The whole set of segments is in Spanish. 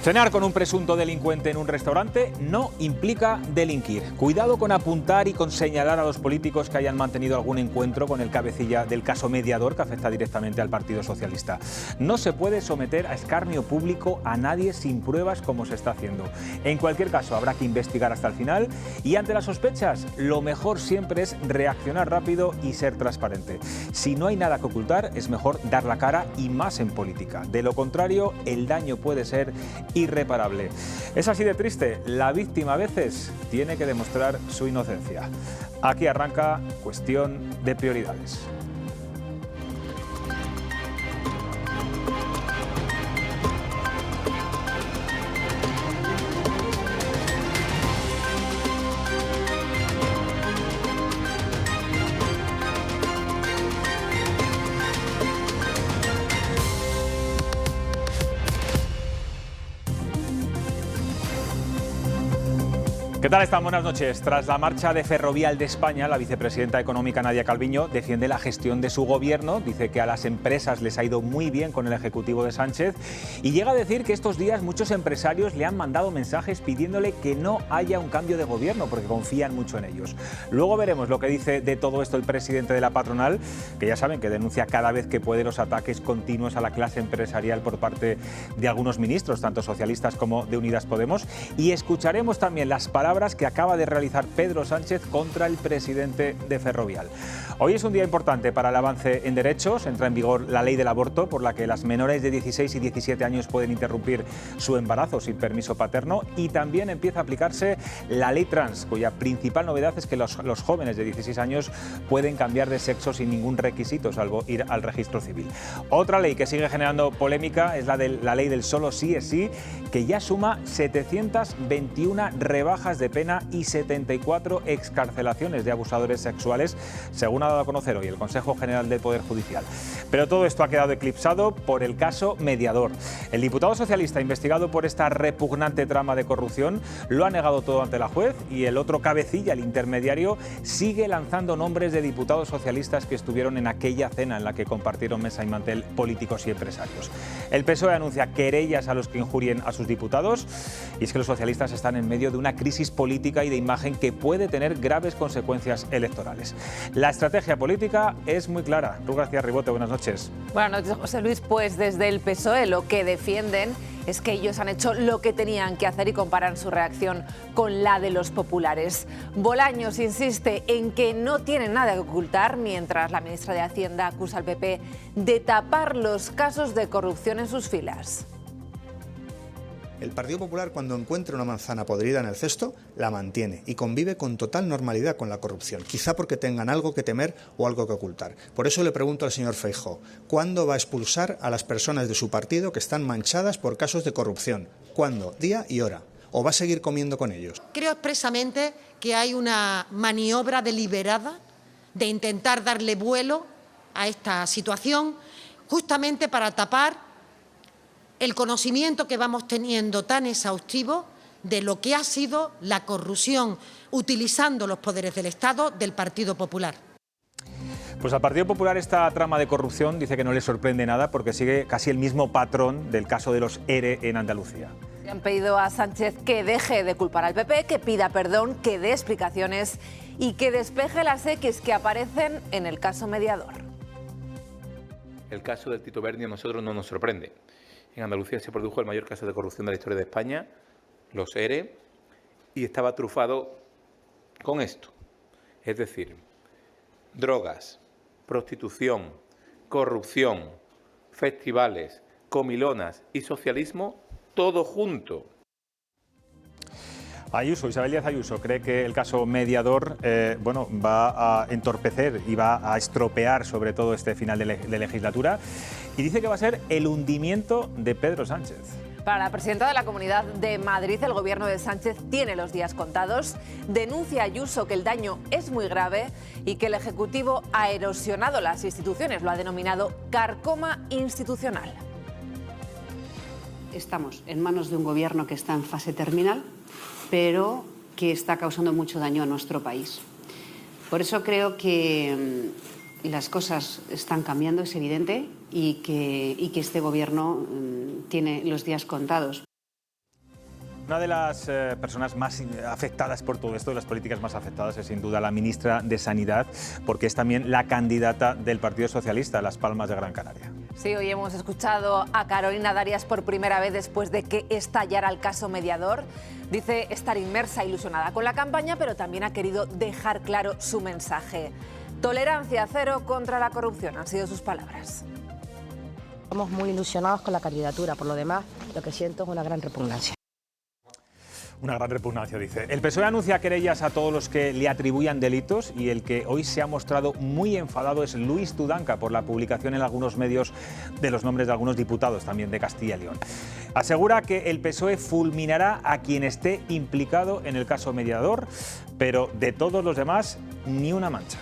Cenar con un presunto delincuente en un restaurante no implica delinquir. Cuidado con apuntar y con señalar a los políticos que hayan mantenido algún encuentro con el cabecilla del caso Mediador, que afecta directamente al Partido Socialista. No se puede someter a escarnio público a nadie sin pruebas, como se está haciendo. En cualquier caso, habrá que investigar hasta el final y, ante las sospechas, lo mejor siempre es reaccionar rápido y ser transparente. Si no hay nada que ocultar, es mejor dar la cara, y más en política. De lo contrario, el daño puede ser irreparable. Es así de triste. La víctima a veces tiene que demostrar su inocencia. Aquí arranca Cuestión de Prioridades. ¿Qué tal están? Buenas noches. Tras la marcha de Ferrovial de España, la vicepresidenta económica Nadia Calviño defiende la gestión de su gobierno, dice que a las empresas les ha ido muy bien con el ejecutivo de Sánchez y llega a decir que estos días muchos empresarios le han mandado mensajes pidiéndole que no haya un cambio de gobierno porque confían mucho en ellos. Luego veremos lo que dice de todo esto el presidente de la patronal, que ya saben que denuncia cada vez que puede los ataques continuos a la clase empresarial por parte de algunos ministros, tanto socialistas como de Unidas Podemos, y escucharemos también las palabras que acaba de realizar Pedro Sánchez contra el presidente de Ferrovial. Hoy es un día importante para el avance en derechos. Entra en vigor la ley del aborto, por la que las menores de 16 y 17 años pueden interrumpir su embarazo sin permiso paterno, y también empieza a aplicarse la ley trans, cuya principal novedad es que los jóvenes de 16 años pueden cambiar de sexo sin ningún requisito, salvo ir al registro civil. Otra ley que sigue generando polémica es la ley del solo sí es sí, que ya suma 721 rebajas de pena y 74 excarcelaciones de abusadores sexuales, según ha dado a conocer hoy el Consejo General del Poder Judicial. Pero todo esto ha quedado eclipsado por el caso Mediador. El diputado socialista investigado por esta repugnante trama de corrupción lo ha negado todo ante la juez, y el otro cabecilla, el intermediario, sigue lanzando nombres de diputados socialistas que estuvieron en aquella cena en la que compartieron mesa y mantel políticos y empresarios. El PSOE anuncia querellas a los que injurien a sus diputados, y es que los socialistas están en medio de una crisis política y de imagen que puede tener graves consecuencias electorales. La estrategia política es muy clara. Ru García Ribote, buenas noches. Buenas noches, José Luis. Pues desde el PSOE lo que defienden es que ellos han hecho lo que tenían que hacer y comparan su reacción con la de los populares. Bolaños insiste en que no tienen nada que ocultar, mientras la ministra de Hacienda acusa al PP de tapar los casos de corrupción en sus filas. El Partido Popular, cuando encuentra una manzana podrida en el cesto, la mantiene y convive con total normalidad con la corrupción, quizá porque tengan algo que temer o algo que ocultar. Por eso le pregunto al señor Feijóo, ¿cuándo va a expulsar a las personas de su partido que están manchadas por casos de corrupción? ¿Cuándo? ¿Día y hora? ¿O va a seguir comiendo con ellos? Creo expresamente que hay una maniobra deliberada de intentar darle vuelo a esta situación, justamente para tapar el conocimiento que vamos teniendo tan exhaustivo de lo que ha sido la corrupción utilizando los poderes del Estado del Partido Popular. Pues al Partido Popular esta trama de corrupción dice que no le sorprende nada porque sigue casi el mismo patrón del caso de los ERE en Andalucía. Le han pedido a Sánchez que deje de culpar al PP, que pida perdón, que dé explicaciones y que despeje las X que aparecen en el caso Mediador. El caso del Tito Berni a nosotros no nos sorprende. En Andalucía se produjo el mayor caso de corrupción de la historia de España, los ERE, y estaba trufado con esto. Es decir, drogas, prostitución, corrupción, festivales, comilonas y socialismo, todo junto. Ayuso, Isabel Díaz Ayuso, cree que el caso Mediador va a entorpecer y va a estropear sobre todo este final de legislatura, y dice que va a ser el hundimiento de Pedro Sánchez. Para la presidenta de la Comunidad de Madrid, el gobierno de Sánchez tiene los días contados. Denuncia Ayuso que el daño es muy grave y que el Ejecutivo ha erosionado las instituciones. Lo ha denominado carcoma institucional. Estamos en manos de un gobierno que está en fase terminal, pero que está causando mucho daño a nuestro país. Por eso creo que las cosas están cambiando, es evidente, y que este gobierno tiene los días contados. Una de las personas más afectadas por todo esto, de las políticas más afectadas, es sin duda la ministra de Sanidad, porque es también la candidata del Partido Socialista a Las Palmas de Gran Canaria. Sí, hoy hemos escuchado a Carolina Darias por primera vez después de que estallara el caso Mediador. Dice estar inmersa e ilusionada con la campaña, pero también ha querido dejar claro su mensaje. Tolerancia cero contra la corrupción, han sido sus palabras. Estamos muy ilusionados con la candidatura, por lo demás, lo que siento es una gran repugnancia. Una gran repugnancia, dice. El PSOE anuncia querellas a todos los que le atribuyan delitos y el que hoy se ha mostrado muy enfadado es Luis Tudanca por la publicación en algunos medios de los nombres de algunos diputados también de Castilla y León. Asegura que el PSOE fulminará a quien esté implicado en el caso Mediador, pero de todos los demás, ni una mancha.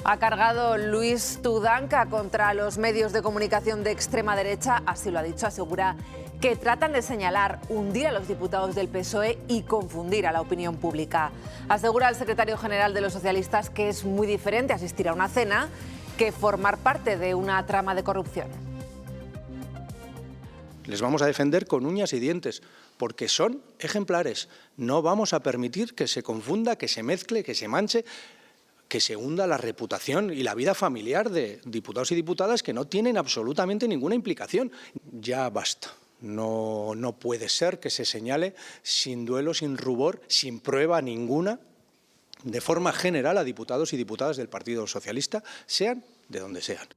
Ha cargado Luis Tudanca contra los medios de comunicación de extrema derecha, así lo ha dicho, asegura que tratan de señalar, hundir a los diputados del PSOE y confundir a la opinión pública. Asegura el secretario general de los socialistas que es muy diferente asistir a una cena que formar parte de una trama de corrupción. Les vamos a defender con uñas y dientes, porque son ejemplares. No vamos a permitir que se confunda, que se mezcle, que se manche, que se hunda la reputación y la vida familiar de diputados y diputadas que no tienen absolutamente ninguna implicación. Ya basta. No puede ser que se señale sin duelo, sin rubor, sin prueba ninguna, de forma general a diputados y diputadas del Partido Socialista, sean de donde sean.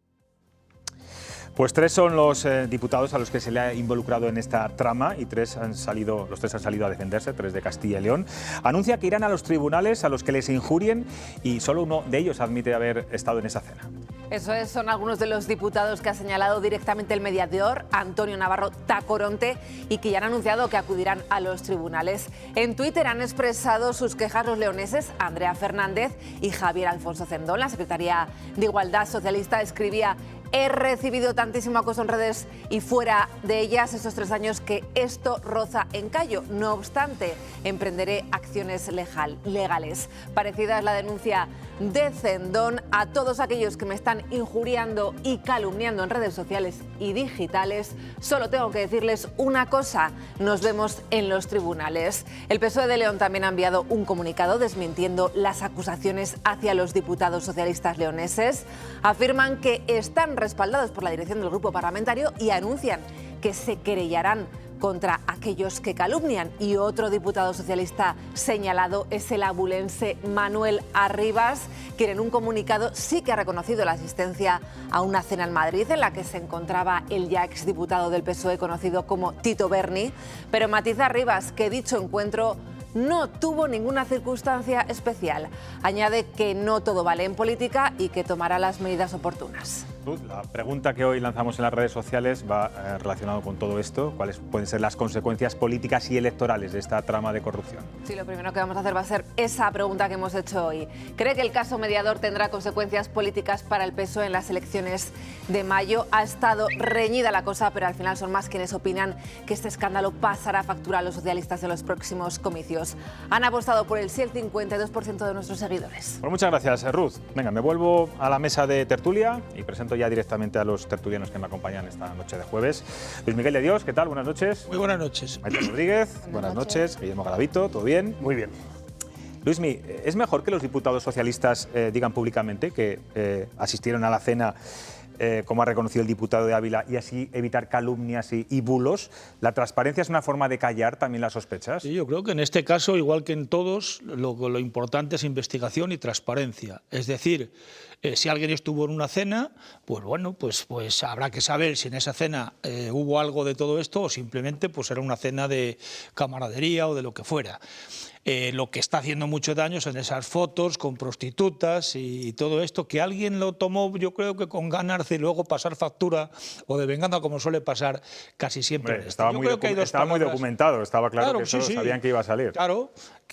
Pues 3 son los diputados a los que se le ha involucrado en esta trama y los 3 han salido a defenderse, 3 de Castilla y León. Anuncia que irán a los tribunales a los que les injurien y solo uno de ellos admite haber estado en esa cena. Eso es, son algunos de los diputados que ha señalado directamente el mediador, Antonio Navarro Tacoronte, y que ya han anunciado que acudirán a los tribunales. En Twitter han expresado sus quejas los leoneses Andrea Fernández y Javier Alfonso Cendón. La secretaria de Igualdad Socialista escribía: he recibido tantísimo acoso en redes y fuera de ellas estos 3 años que esto roza en callo. No obstante, emprenderé acciones legales. Parecida es la denuncia de Cendón. A todos aquellos que me están injuriando y calumniando en redes sociales y digitales, solo tengo que decirles una cosa: nos vemos en los tribunales. El PSOE de León también ha enviado un comunicado desmintiendo las acusaciones hacia los diputados socialistas leoneses. Afirman que están respaldados por la dirección del grupo parlamentario y anuncian que se querellarán contra aquellos que calumnian. Y otro diputado socialista señalado es el abulense Manuel Arribas, quien en un comunicado sí que ha reconocido la asistencia a una cena en Madrid en la que se encontraba el ya exdiputado del PSOE conocido como Tito Berni, pero matiza Arribas que dicho encuentro no tuvo ninguna circunstancia especial. Añade que no todo vale en política y que tomará las medidas oportunas. La pregunta que hoy lanzamos en las redes sociales va relacionado con todo esto. ¿Cuáles pueden ser las consecuencias políticas y electorales de esta trama de corrupción? Sí, lo primero que vamos a hacer va a ser esa pregunta que hemos hecho hoy. ¿Cree que el caso Mediador tendrá consecuencias políticas para el PSOE en las elecciones de mayo? Ha estado reñida la cosa, pero al final son más quienes opinan que este escándalo pasará factura a los socialistas de los próximos comicios. Han apostado por el sí el 52% de nuestros seguidores. Pues muchas gracias, Ruth. Venga, me vuelvo a la mesa de tertulia y presento ya directamente a los tertulianos que me acompañan esta noche de jueves. Luis Miguel de Dios, ¿qué tal? Buenas noches. Muy buenas noches. Maite Rodríguez, buenas noches. Guillermo Garavito, ¿todo bien? Muy bien. Luismi, ¿es mejor que los diputados socialistas digan públicamente que asistieron a la cena, como ha reconocido el diputado de Ávila, y así evitar calumnias y bulos? ¿La transparencia es una forma de callar también las sospechas? Sí, yo creo que en este caso, igual que en todos, lo importante es investigación y transparencia. Es decir, si alguien estuvo en una cena, pues bueno, pues habrá que saber si en esa cena hubo algo de todo esto o simplemente pues era una cena de camaradería o de lo que fuera. Lo que está haciendo mucho daño son esas fotos con prostitutas y todo esto, que alguien lo tomó, yo creo que con ganas de luego pasar factura o de venganza, como suele pasar casi siempre. Hombre, estaba muy documentado, estaba claro que eso sabían que iba a salir. Claro,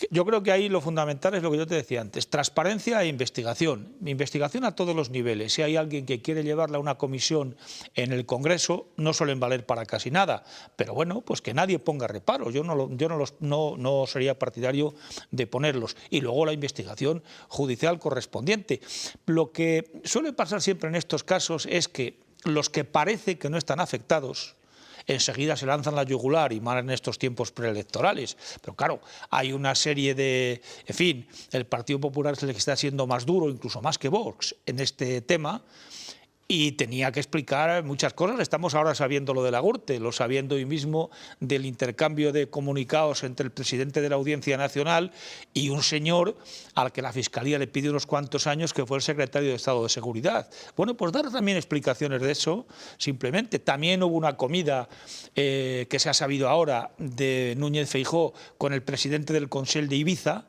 yo creo que ahí lo fundamental es lo que yo te decía antes: transparencia e investigación. Investigación a todos los niveles. Si hay alguien que quiere llevarla a una comisión en el Congreso, no suelen valer para casi nada, pero bueno, pues que nadie ponga reparos. Yo no sería partidario de ponerlos. Y luego la investigación judicial correspondiente. Lo que suele pasar siempre en estos casos es que los que parece que no están afectados enseguida se lanzan la yugular y más en estos tiempos preelectorales. Pero claro, hay una serie de... En fin, el Partido Popular es el que está siendo más duro, incluso más que Vox, en este tema, y tenía que explicar muchas cosas. Estamos ahora sabiendo lo de la Gürtel, lo sabiendo hoy mismo del intercambio de comunicados entre el presidente de la Audiencia Nacional y un señor al que la Fiscalía le pide unos cuantos años, que fue el secretario de Estado de Seguridad. Bueno, pues dar también explicaciones de eso, simplemente. También hubo una comida que se ha sabido ahora de Núñez Feijóo con el presidente del Consell de Ibiza,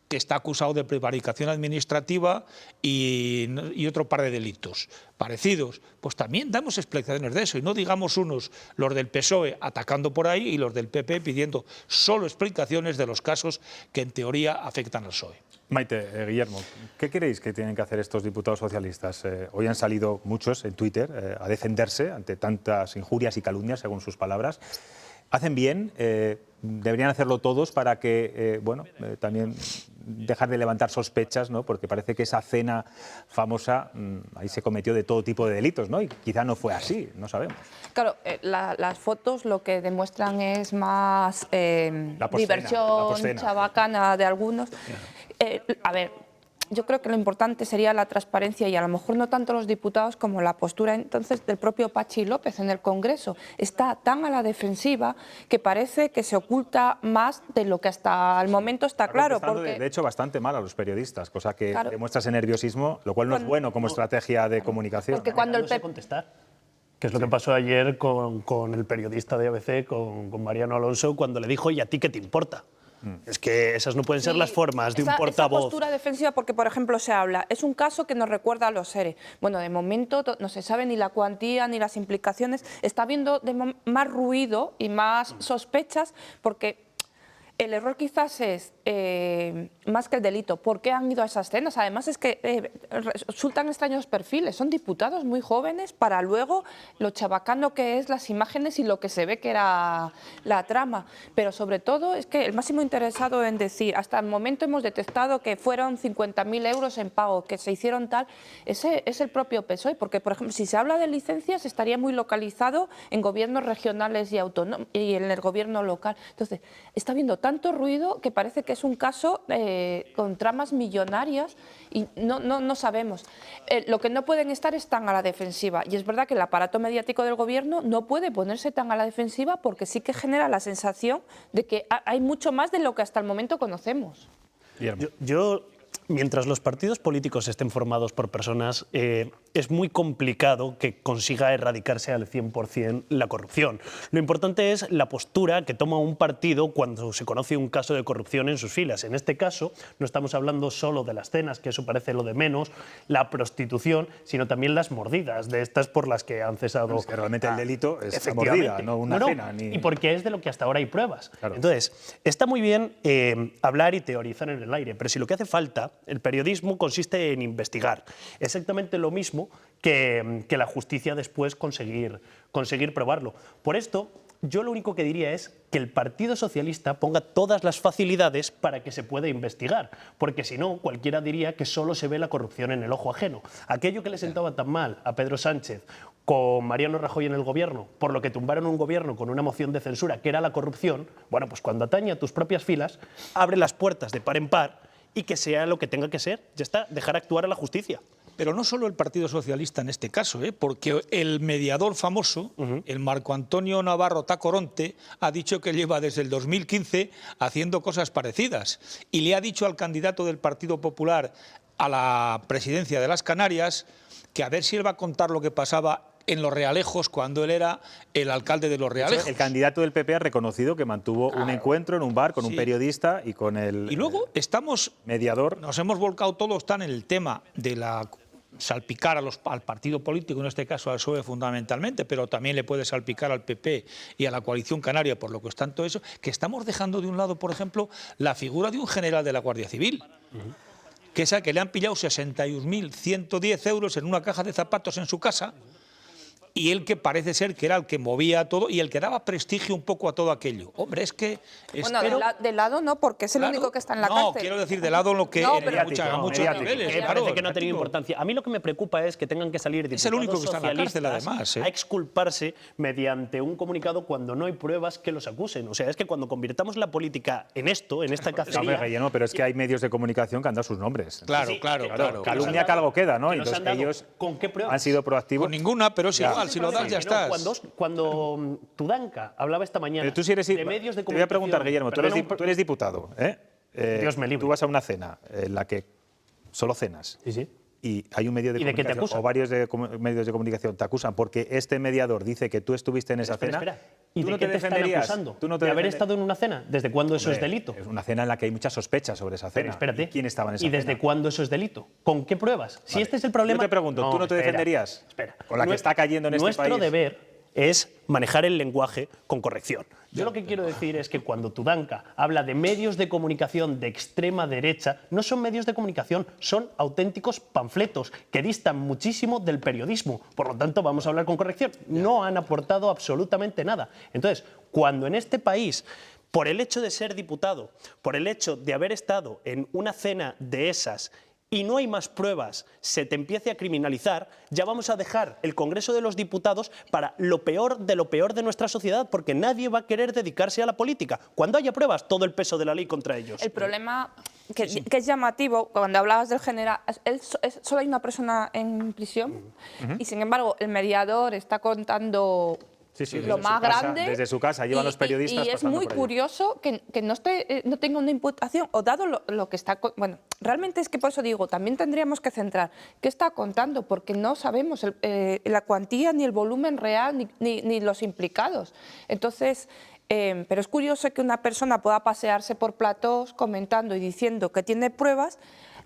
que está acusado de prevaricación administrativa y otro par de delitos parecidos. Pues también damos explicaciones de eso, y no digamos unos, los del PSOE atacando por ahí, y los del PP pidiendo solo explicaciones de los casos que en teoría afectan al PSOE. Maite, Guillermo, ¿qué creéis que tienen que hacer estos diputados socialistas? Hoy han salido muchos en Twitter a defenderse ante tantas injurias y calumnias, según sus palabras. ¿Hacen bien? ¿Deberían hacerlo todos para que, también dejar de levantar sospechas, ¿no? Porque parece que esa cena famosa, ahí se cometió de todo tipo de delitos, ¿no? Y quizá no fue así, no sabemos. Claro, las fotos lo que demuestran es más diversión chabacana de algunos. A ver, yo creo que lo importante sería la transparencia, y a lo mejor no tanto los diputados como la postura entonces del propio Pachi López en el Congreso. Está tan a la defensiva que parece que se oculta más de lo que hasta el momento está claro. Porque de hecho, bastante mal a los periodistas, cosa que demuestra ese nerviosismo, lo cual no es bueno como estrategia de comunicación. Porque cuando el PP... contestar. Que es lo que pasó ayer con el periodista de ABC, con Mariano Alonso, cuando le dijo: ¿y a ti qué te importa? Es que esas no pueden ser las formas de un portavoz. Esa postura defensiva, porque por ejemplo se habla, es un caso que nos recuerda a los ERE. Bueno, de momento no se sabe ni la cuantía ni las implicaciones. Está habiendo más ruido y más sospechas, porque el error quizás es más que el delito. ¿Por qué han ido a esas cenas? Además es que resultan extraños perfiles. Son diputados muy jóvenes para luego lo chabacano que es las imágenes y lo que se ve que era la trama. Pero sobre todo es que el máximo interesado en decir, hasta el momento hemos detectado que fueron 50.000 euros en pago, que se hicieron tal, ese es el propio PSOE. Porque, por ejemplo, si se habla de licencias, estaría muy localizado en gobiernos regionales y en el gobierno local. Entonces, está habiendo tanto ruido que parece que es un caso con tramas millonarias y no sabemos. Lo que no pueden estar es tan a la defensiva, y es verdad que el aparato mediático del gobierno no puede ponerse tan a la defensiva, porque sí que genera la sensación de que hay mucho más de lo que hasta el momento conocemos. Mientras los partidos políticos estén formados por personas, es muy complicado que consiga erradicarse al 100% la corrupción. Lo importante es la postura que toma un partido cuando se conoce un caso de corrupción en sus filas. En este caso, no estamos hablando solo de las cenas, que eso parece lo de menos, la prostitución, sino también las mordidas, de estas por las que han cesado. Es que realmente el delito es la mordida, no una cena. Y porque es de lo que hasta ahora hay pruebas. Claro. Entonces, está muy bien hablar y teorizar en el aire, pero si lo que hace falta, el periodismo consiste en investigar. Exactamente lo mismo que la justicia después conseguir probarlo. Por esto, yo lo único que diría es que el Partido Socialista ponga todas las facilidades para que se pueda investigar, porque si no, cualquiera diría que solo se ve la corrupción en el ojo ajeno. Aquello que le sentaba tan mal a Pedro Sánchez con Mariano Rajoy en el gobierno, por lo que tumbaron un gobierno con una moción de censura, que era la corrupción, bueno, pues cuando atañe a tus propias filas, abre las puertas de par en par y que sea lo que tenga que ser. Ya está, dejar actuar a la justicia. Pero no solo el Partido Socialista en este caso, porque el mediador famoso, el Marco Antonio Navarro Tacoronte, ha dicho que lleva desde el 2015 haciendo cosas parecidas, y le ha dicho al candidato del Partido Popular a la presidencia de las Canarias que a ver si él va a contar lo que pasaba en Los Realejos cuando él era el alcalde de Los Realejos. El candidato del PP ha reconocido que mantuvo un encuentro en un bar con un periodista y con el Y luego mediador. Nos hemos volcado todos tan en el tema de la salpicar al partido político, en este caso al PSOE fundamentalmente, pero también le puede salpicar al PP y a la coalición canaria, por lo que es tanto eso, que estamos dejando de un lado, por ejemplo, la figura de un general de la Guardia Civil. Que es a que le han pillado 61.110 euros en una caja de zapatos en su casa, y él que parece ser que era el que movía todo y el que daba prestigio un poco a todo aquello. Hombre, es que... Bueno, de lado no, porque es el único que está en la cárcel. No, quiero decir de lado lo que no, a muchos niveles. Me parece que no ha tenido importancia. A mí lo que me preocupa es que tengan que salir es el único que está en la cárcel, además, a exculparse mediante un comunicado cuando no hay pruebas que los acusen. O sea, es que cuando convirtamos la política en esto, en esta cacería... No, pero es que hay medios de comunicación que han dado sus nombres. Claro. Calumnia que algo queda, ¿no? Entonces ellos ¿con qué pruebas? han sido proactivos. Con ninguna, pero es igual, si lo das ya estás. Cuando Tudanca hablaba esta mañana pero tú si eres, de medios de comunicación... Te voy a preguntar, Guillermo, tú eres diputado, ¿eh? Dios me libre. Tú vas a una cena en la que solo cenas. Sí. Y hay un medio de comunicación o varios medios de comunicación te acusan porque este mediador dice que tú estuviste en esa cena. Espera. ¿Y de qué te están acusando? ¿De haber estado en una cena? ¿Desde cuándo eso es delito? Es una cena en la que hay muchas sospechas sobre esa cena. Pero espérate. ¿Y quién estaba en esa cena? ¿Y desde cuándo eso es delito? ¿Con qué pruebas? Si este es el problema... Yo te pregunto, ¿tú no te defenderías? Espera. Con la que está cayendo en este país. Nuestro deber es manejar el lenguaje con corrección. Yo lo que quiero decir es que cuando Tudanca habla de medios de comunicación de extrema derecha, no son medios de comunicación, son auténticos panfletos que distan muchísimo del periodismo. Por lo tanto, vamos a hablar con corrección. No han aportado absolutamente nada. Entonces, cuando en este país, por el hecho de ser diputado, por el hecho de haber estado en una cena de esas y no hay más pruebas, se te empiece a criminalizar, ya vamos a dejar el Congreso de los Diputados para lo peor de nuestra sociedad, porque nadie va a querer dedicarse a la política. Cuando haya pruebas, todo el peso de la ley contra ellos. El problema que es llamativo, cuando hablabas del general, solo hay una persona en prisión y, sin embargo, el mediador está contando... lo más grande. Desde su casa llevan los periodistas. Y es muy curioso que no tenga una imputación, o dado lo que está... Bueno, realmente es que por eso digo, también tendríamos que centrar qué está contando, porque no sabemos la cuantía, ni el volumen real, ni los implicados. Entonces... pero es curioso que una persona pueda pasearse por platós comentando y diciendo que tiene pruebas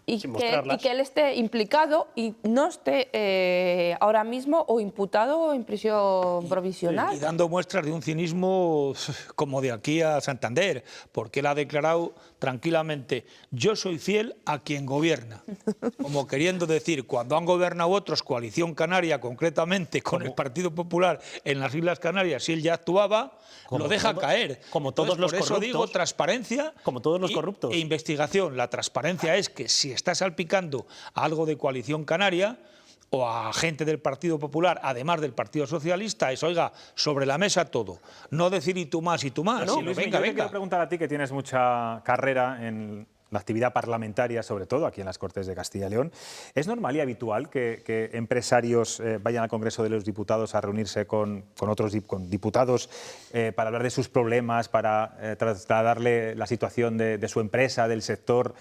y que él esté implicado y no esté ahora mismo o imputado o en prisión provisional. Y dando muestras de un cinismo como de aquí a Santander, porque él ha declarado tranquilamente: yo soy fiel a quien gobierna. Como queriendo decir, cuando han gobernado otros, Coalición Canaria concretamente, con el Partido Popular en las Islas Canarias, si él ya actuaba, lo deja caer. Como todos los corruptos. Por eso digo transparencia como todos los corruptos. E investigación. La transparencia es que si está salpicando a algo de Coalición Canaria o a gente del Partido Popular, además del Partido Socialista, es, oiga, sobre la mesa todo. No decir y tú más, No, Luis, venga. Te quiero preguntar a ti, que tienes mucha carrera en la actividad parlamentaria, sobre todo aquí en las Cortes de Castilla y León. ¿Es normal y habitual que empresarios vayan al Congreso de los Diputados a reunirse con diputados para hablar de sus problemas, para trasladarle la situación de su empresa, del sector?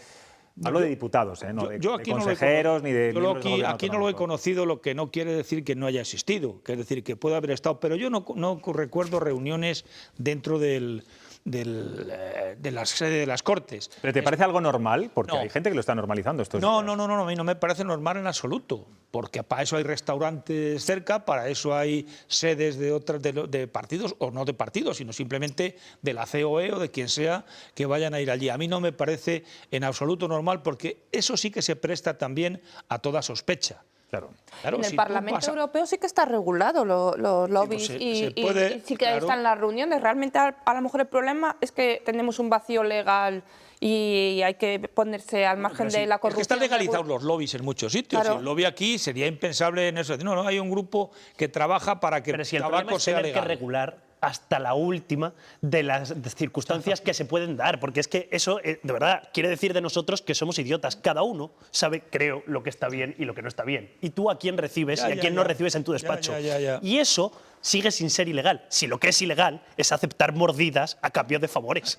Hablo de diputados, no de consejeros ni de miembros del gobierno aquí no lo he conocido, lo que no quiere decir que no haya existido, que es decir, que puede haber estado, pero yo no recuerdo reuniones dentro de la sede de las Cortes. ¿Pero te parece algo normal? Porque hay gente que lo está normalizando. No, a mí no me parece normal en absoluto, porque para eso hay restaurantes cerca, para eso hay sedes de partidos, o no de partidos, sino simplemente de la COE o de quien sea que vayan a ir allí. A mí no me parece en absoluto normal, porque eso sí que se presta también a toda sospecha. Claro, en el Parlamento Europeo sí que está regulado los lobbies y sí que están las reuniones. Realmente a lo mejor el problema es que tenemos un vacío legal y hay que ponerse al margen de la corrupción. Es que están legalizados los lobbies en muchos sitios. Claro. El lobby aquí sería impensable en eso. No, hay un grupo que trabaja para que el tabaco sea legal. Que regular hasta la última de las circunstancias que se pueden dar, porque es que eso, de verdad, quiere decir de nosotros que somos idiotas. Cada uno sabe, creo, lo que está bien y lo que no está bien. Y tú a quién recibes y a quién no recibes en tu despacho. Y eso sigue sin ser ilegal. Si lo que es ilegal es aceptar mordidas a cambio de favores.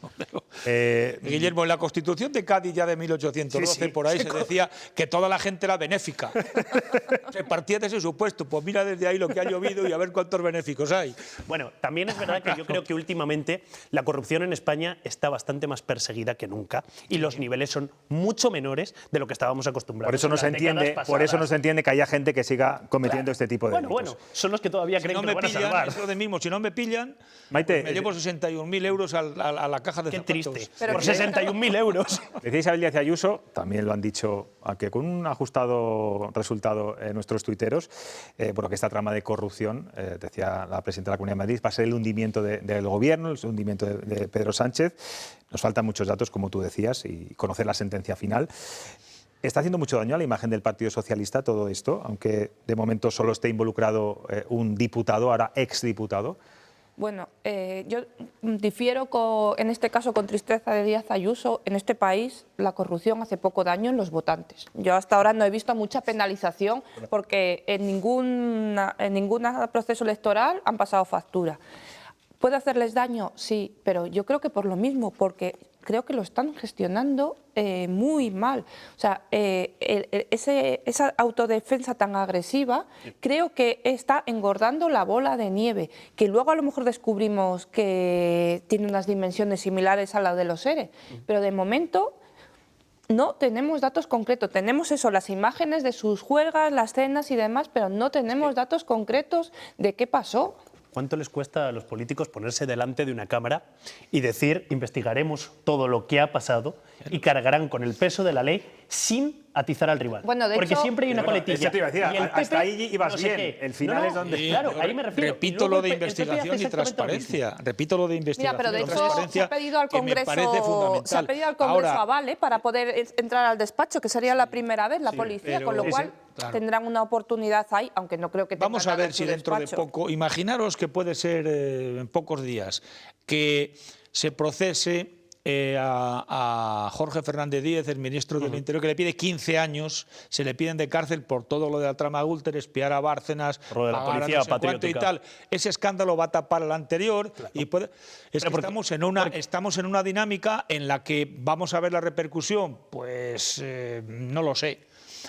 Guillermo, en la Constitución de Cádiz ya de 1812, por ahí se decía que toda la gente era benéfica. Se partía de ese supuesto. Pues mira desde ahí lo que ha llovido y a ver cuántos benéficos hay. Bueno, también es verdad que yo creo que últimamente la corrupción en España está bastante más perseguida que nunca y los niveles son mucho menores de lo que estábamos acostumbrados. Por eso no se entiende que haya gente que siga cometiendo este tipo de delitos. Bueno, son los que todavía creen que lo van a pillan, salvar. es lo de mismo. Si no me pillan, Maite, pues me llevo 61.000 euros a la caja de Qué zapatos. triste. Pero Por que- 61.000 euros. decía Isabel Díaz Ayuso, también lo han dicho, que con un ajustado resultado en nuestros tuiteros, bueno, que esta trama de corrupción, decía la presidenta de la Comunidad de Madrid, va a ser el hundimiento del gobierno, el hundimiento de Pedro Sánchez. Nos faltan muchos datos, como tú decías, y conocer la sentencia final. ¿Está haciendo mucho daño a la imagen del Partido Socialista todo esto, aunque de momento solo esté involucrado un diputado, ahora exdiputado? Bueno, yo difiero en este caso con tristeza de Díaz Ayuso. En este país la corrupción hace poco daño en los votantes. Yo hasta ahora no he visto mucha penalización porque en ningún proceso electoral han pasado factura. ¿Puede hacerles daño? Sí, pero yo creo que por lo mismo, porque creo que lo están gestionando muy mal. O sea, esa autodefensa tan agresiva creo que está engordando la bola de nieve, que luego a lo mejor descubrimos que tiene unas dimensiones similares a la de los ERE, pero de momento no tenemos datos concretos. Tenemos eso, las imágenes de sus juergas, las cenas y demás, pero no tenemos datos concretos de qué pasó. ¿Cuánto les cuesta a los políticos ponerse delante de una cámara y decir, investigaremos todo lo que ha pasado y cargarán con el peso de la ley sin atizar al rival? Bueno, de porque hecho, siempre hay una coletilla. Eso te iba a decir, Y el hasta PP, ahí ibas no sé bien. qué. El final es donde... Claro, ahí me refiero. Repito Y luego lo de el PP hace investigación y exactamente lo transparencia. Repito lo de Mira, investigación pero de y hecho transparencia, se ha pedido al que me Congreso, parece fundamental. se ha pedido al Congreso Ahora, aval para poder entrar al despacho, que sería la primera vez, la policía, pero- con lo cual claro. tendrán una oportunidad ahí, aunque no creo que tengan Vamos a nada ver en si su dentro de despacho. poco, imaginaros que puede ser en pocos días, que se procese a Jorge Fernández Díez, el ministro del Interior, que le pide 15 años, se le piden de cárcel por todo lo de la trama Gürtel, espiar a Bárcenas, Lo de la pagar a policía no sé cuánto y patriótica. tal. Ese escándalo va a tapar al anterior y puede... Es que estamos en una dinámica en la que vamos a ver la repercusión, pues no lo sé.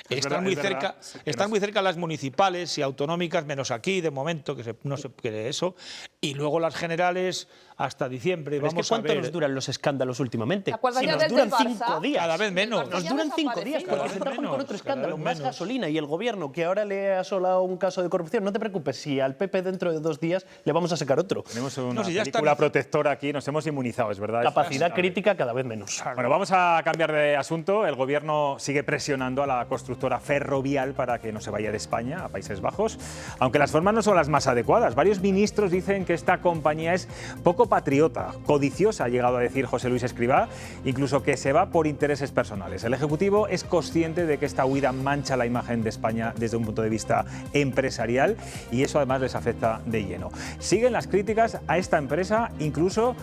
Están muy cerca las municipales y autonómicas, menos aquí de momento, que no se quiere eso, y luego las generales hasta diciembre. Pero es que Vamos a ¿cuánto ver. nos duran los escándalos últimamente? ¿Te acuerdas Si ya nos del duran Barça? 5 días. Cada vez menos. Nos Ya duran nos 5 aparece. días, Cada porque vez se trabajan con menos, otro cada escándalo, vez más menos. gasolina y el gobierno que ahora le ha asolado un caso de corrupción. No te preocupes, si al PP dentro de 2 días le vamos a sacar otro. Tenemos una No, si ya película están- protectora aquí, nos hemos inmunizado, es verdad. Capacidad crítica cada vez menos. Bueno, vamos a cambiar de asunto. El Gobierno sigue presionando a la constructora Ferrovial para que no se vaya de España a Países Bajos, aunque las formas no son las más adecuadas. Varios ministros dicen que esta compañía es poco patriota, codiciosa, ha llegado a decir José Luis Escrivá, incluso que se va por intereses personales. El Ejecutivo es consciente de que esta huida mancha la imagen de España desde un punto de vista empresarial y eso además les afecta de lleno. Siguen las críticas a esta empresa, incluso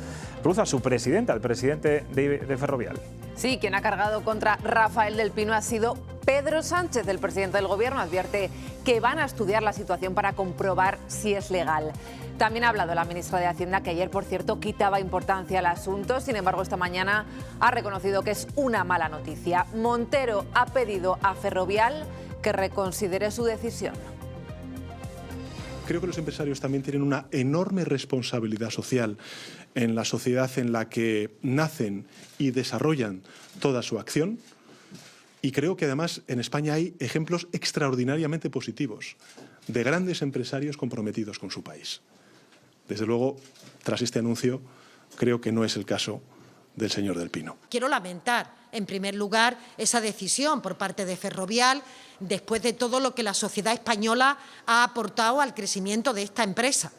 cruza a su presidenta, el presidente de Ferrovial. Sí, quien ha cargado contra Rafael del Pino ha sido Pedro Sánchez, el presidente del Gobierno. Advierte que van a estudiar la situación para comprobar si es legal. También ha hablado la ministra de Hacienda, que ayer, por cierto, quitaba importancia al asunto. Sin embargo, esta mañana ha reconocido que es una mala noticia. Montero ha pedido a Ferrovial que reconsidere su decisión. Creo que los empresarios también tienen una enorme responsabilidad social en la sociedad en la que nacen y desarrollan toda su acción. Y creo que además en España hay ejemplos extraordinariamente positivos de grandes empresarios comprometidos con su país. Desde luego, tras este anuncio, creo que no es el caso del señor del Pino. Quiero lamentar, en primer lugar, esa decisión por parte de Ferrovial, después de todo lo que la sociedad española ha aportado al crecimiento de esta empresa.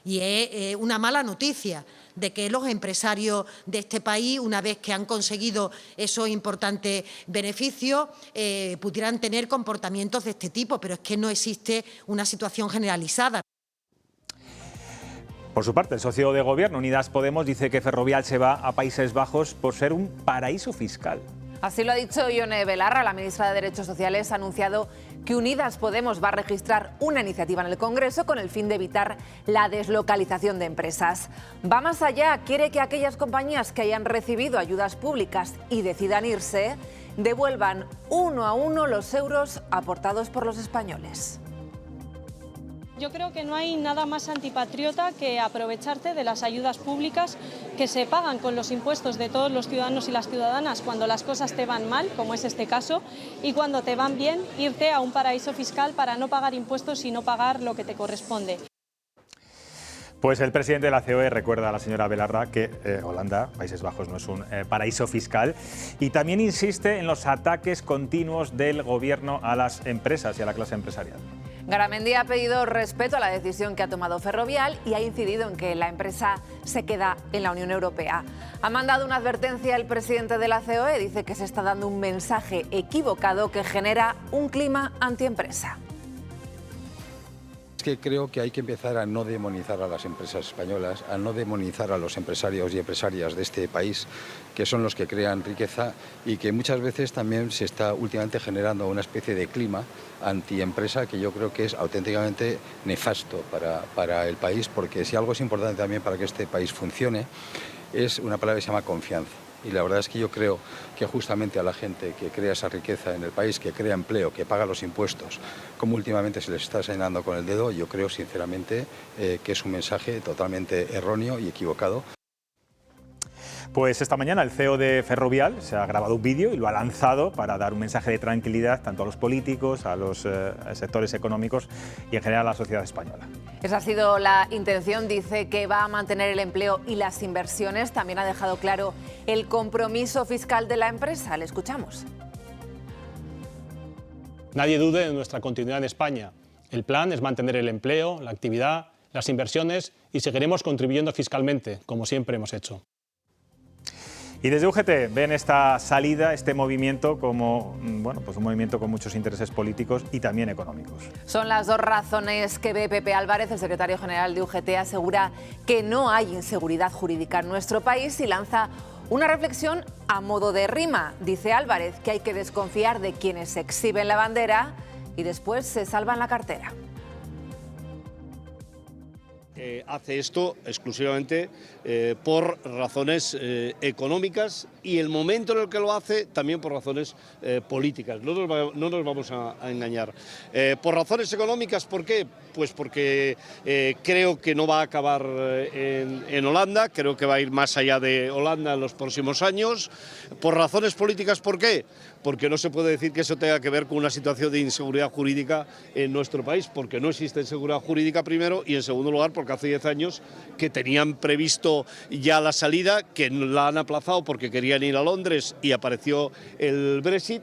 Y es una mala noticia de que los empresarios de este país, una vez que han conseguido esos importantes beneficios, pudieran tener comportamientos de este tipo, pero es que no existe una situación generalizada. Por su parte, el socio de Gobierno, Unidas Podemos, dice que Ferrovial se va a Países Bajos por ser un paraíso fiscal. Así lo ha dicho Ione Belarra, la ministra de Derechos Sociales, ha anunciado que Unidas Podemos va a registrar una iniciativa en el Congreso con el fin de evitar la deslocalización de empresas. Va más allá, quiere que aquellas compañías que hayan recibido ayudas públicas y decidan irse, devuelvan uno a uno los euros aportados por los españoles. Yo creo que no hay nada más antipatriota que aprovecharte de las ayudas públicas que se pagan con los impuestos de todos los ciudadanos y las ciudadanas cuando las cosas te van mal, como es este caso, y cuando te van bien, irte a un paraíso fiscal para no pagar impuestos y no pagar lo que te corresponde. Pues el presidente de la COE recuerda a la señora Belarra que Holanda, Países Bajos, no es un paraíso fiscal, y también insiste en los ataques continuos del gobierno a las empresas y a la clase empresarial. Garamendi ha pedido respeto a la decisión que ha tomado Ferrovial y ha incidido en que la empresa se queda en la Unión Europea. Ha mandado una advertencia al presidente de la COE, dice que se está dando un mensaje equivocado que genera un clima antiempresa. Es que creo que hay que empezar a no demonizar a las empresas españolas, a no demonizar a los empresarios y empresarias de este país, que son los que crean riqueza y que muchas veces también se está últimamente generando una especie de clima antiempresa que yo creo que es auténticamente nefasto para el país, porque si algo es importante también para que este país funcione, es una palabra que se llama confianza. Y la verdad es que yo creo que justamente a la gente que crea esa riqueza en el país, que crea empleo, que paga los impuestos, como últimamente se les está señalando con el dedo, yo creo sinceramente que es un mensaje totalmente erróneo y equivocado. Pues esta mañana el CEO de Ferrovial se ha grabado un vídeo y lo ha lanzado para dar un mensaje de tranquilidad tanto a los políticos, a los sectores económicos y en general a la sociedad española. Esa ha sido la intención, dice que va a mantener el empleo y las inversiones. También ha dejado claro el compromiso fiscal de la empresa. Le escuchamos. Nadie dude de nuestra continuidad en España. El plan es mantener el empleo, la actividad, las inversiones y seguiremos contribuyendo fiscalmente, como siempre hemos hecho. Y desde UGT ven esta salida, este movimiento como pues un movimiento con muchos intereses políticos y también económicos. Son las dos razones que ve Pepe Álvarez, el secretario general de UGT, asegura que no hay inseguridad jurídica en nuestro país y lanza una reflexión a modo de rima. Dice Álvarez que hay que desconfiar de quienes exhiben la bandera y después se salvan la cartera. Hace esto exclusivamente por razones económicas y el momento en el que lo hace también por razones políticas. No nos vamos a engañar. Por razones económicas, ¿por qué? Pues porque creo que no va a acabar en Holanda, creo que va a ir más allá de Holanda en los próximos años. Por razones políticas, ¿por qué? Porque no se puede decir que eso tenga que ver con una situación de inseguridad jurídica en nuestro país, porque no existe inseguridad jurídica primero y en segundo lugar porque hace 10 años que tenían previsto ya la salida, que la han aplazado porque querían ir a Londres y apareció el Brexit.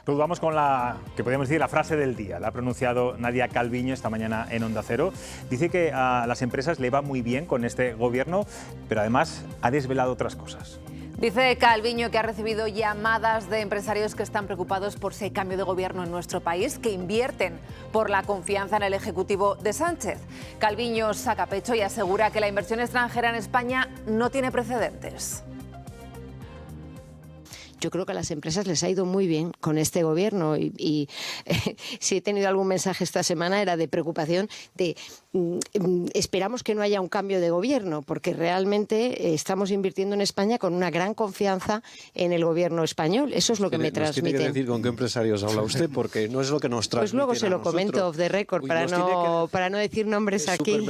Pues vamos con la que podríamos decir la frase del día. La ha pronunciado Nadia Calviño esta mañana en Onda Cero. Dice que a las empresas le va muy bien con este gobierno, pero además ha desvelado otras cosas. Dice Calviño que ha recibido llamadas de empresarios que están preocupados por si hay cambio de gobierno en nuestro país, que invierten por la confianza en el Ejecutivo de Sánchez. Calviño saca pecho y asegura que la inversión extranjera en España no tiene precedentes. Yo creo que a las empresas les ha ido muy bien con este gobierno y si he tenido algún mensaje esta semana era de preocupación de esperamos que no haya un cambio de gobierno porque realmente estamos invirtiendo en España con una gran confianza en el gobierno español. Eso es lo que me transmiten. ¿Tiene que decir con qué empresarios habla usted? Porque no es lo que nos transmiten. Pues luego se lo comento off the record para no decir nombres aquí.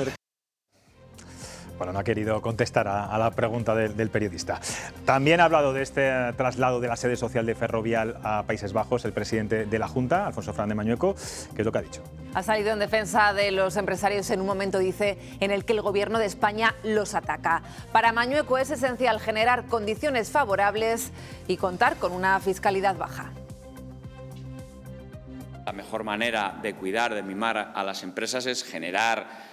Bueno, no ha querido contestar a la pregunta del periodista. También ha hablado de este traslado de la sede social de Ferrovial a Países Bajos el presidente de la Junta, Alfonso Fernández Mañueco, que es lo que ha dicho. Ha salido en defensa de los empresarios en un momento, dice, en el que el gobierno de España los ataca. Para Mañueco es esencial generar condiciones favorables y contar con una fiscalidad baja. La mejor manera de cuidar, de mimar a las empresas es generar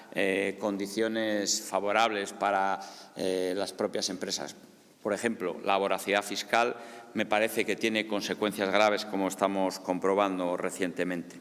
condiciones favorables para las propias empresas. Por ejemplo, la voracidad fiscal me parece que tiene consecuencias graves, como estamos comprobando recientemente.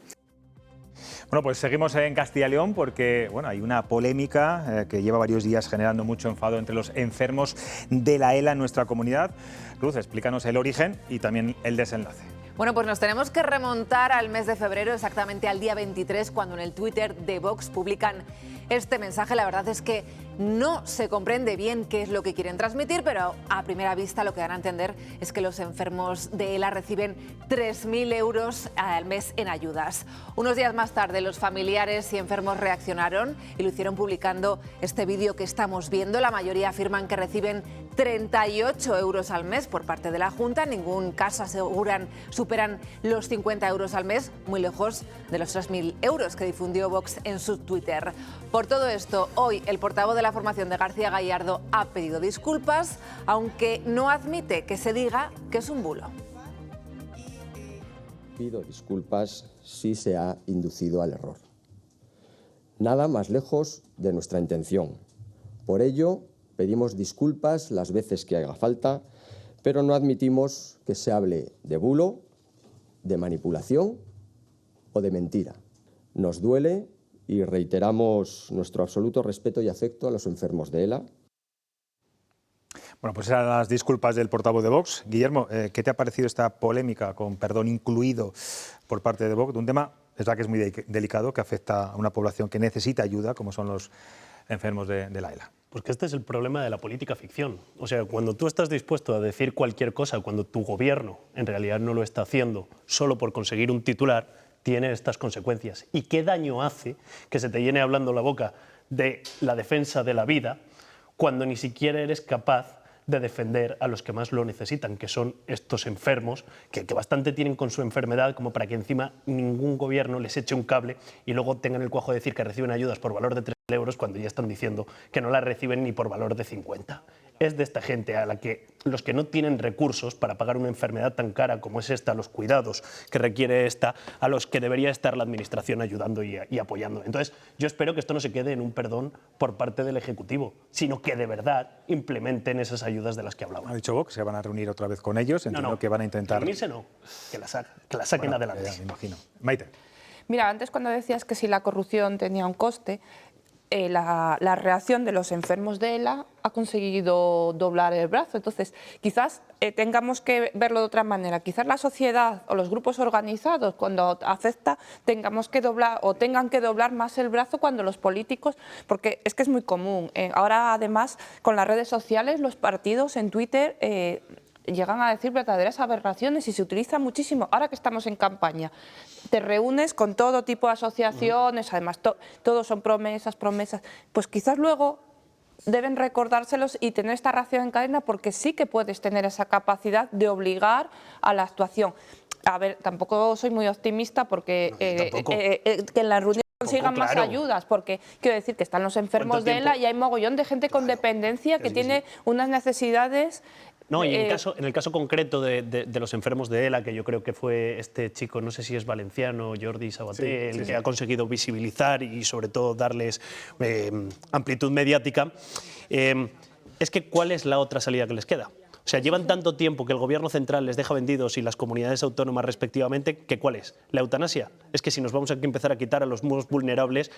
Bueno, pues seguimos en Castilla y León porque hay una polémica que lleva varios días generando mucho enfado entre los enfermos de la ELA en nuestra comunidad. Luz, explícanos el origen y también el desenlace. Bueno, pues nos tenemos que remontar al mes de febrero, exactamente al día 23, cuando en el Twitter de Vox publican este mensaje. La verdad es que no se comprende bien qué es lo que quieren transmitir, pero a primera vista lo que dan a entender es que los enfermos de ELA reciben 3.000 euros al mes en ayudas. Unos días más tarde, los familiares y enfermos reaccionaron y lo hicieron publicando este vídeo que estamos viendo. La mayoría afirman que reciben 38 euros al mes por parte de la Junta. En ningún caso aseguran superan los 50 euros al mes, muy lejos de los 3.000 euros que difundió Vox en su Twitter. Por todo esto, hoy el portavoz de la formación de García Gallardo ha pedido disculpas, aunque no admite que se diga que es un bulo. Pido disculpas si se ha inducido al error. Nada más lejos de nuestra intención. Por ello, pedimos disculpas las veces que haga falta, pero no admitimos que se hable de bulo, de manipulación o de mentira. Nos duele y reiteramos nuestro absoluto respeto y afecto a los enfermos de ELA. Bueno, pues eran las disculpas del portavoz de Vox. Guillermo, ¿qué te ha parecido esta polémica con perdón incluido por parte de Vox de un tema, es verdad que es muy delicado, que afecta a una población que necesita ayuda, como son los enfermos de la ELA? Porque este es el problema de la política ficción. O sea, cuando tú estás dispuesto a decir cualquier cosa, cuando tu gobierno en realidad no lo está haciendo solo por conseguir un titular, tiene estas consecuencias. ¿Y qué daño hace que se te llene hablando la boca de la defensa de la vida cuando ni siquiera eres capaz de defender a los que más lo necesitan, que son estos enfermos, que bastante tienen con su enfermedad como para que encima ningún gobierno les eche un cable y luego tengan el cuajo de decir que reciben ayudas por valor de 3.000 euros cuando ya están diciendo que no las reciben ni por valor de 50. Es de esta gente a la que los que no tienen recursos para pagar una enfermedad tan cara como es esta, los cuidados que requiere esta, a los que debería estar la Administración ayudando y apoyando. Entonces, yo espero que esto no se quede en un perdón por parte del Ejecutivo, sino que de verdad implementen esas ayudas de las que hablaba. Ha dicho Vox que se van a reunir otra vez con ellos, entiendo que van a intentar... Reunirse no, que la saquen adelante. Me imagino. Maite. Mira, antes cuando decías que si la corrupción tenía un coste, la reacción de los enfermos de ELA ha conseguido doblar el brazo. Entonces, quizás tengamos que verlo de otra manera. Quizás la sociedad o los grupos organizados, cuando afecta, tengamos que doblar o tengan que doblar más el brazo cuando los políticos, porque es que es muy común. Ahora, además, con las redes sociales, los partidos en Twitter llegan a decir verdaderas aberraciones y se utiliza muchísimo. Ahora que estamos en campaña, te reúnes con todo tipo de asociaciones, además todos son promesas, pues quizás luego deben recordárselos y tener esta reacción en cadena, porque sí que puedes tener esa capacidad de obligar a la actuación. A ver, tampoco soy muy optimista porque que en la reunión consigan más ayudas, porque quiero decir que están los enfermos de ELA y hay mogollón de gente con dependencia que tiene unas necesidades. No, y en el caso concreto de los enfermos de ELA, que yo creo que fue este chico, no sé si es valenciano, Jordi Sabaté, el que ha conseguido visibilizar y sobre todo darles amplitud mediática, es que ¿cuál es la otra salida que les queda? O sea, llevan tanto tiempo que el gobierno central les deja vendidos y las comunidades autónomas respectivamente, que ¿cuál es? ¿La eutanasia? Es que si nos vamos a empezar a quitar a los más vulnerables,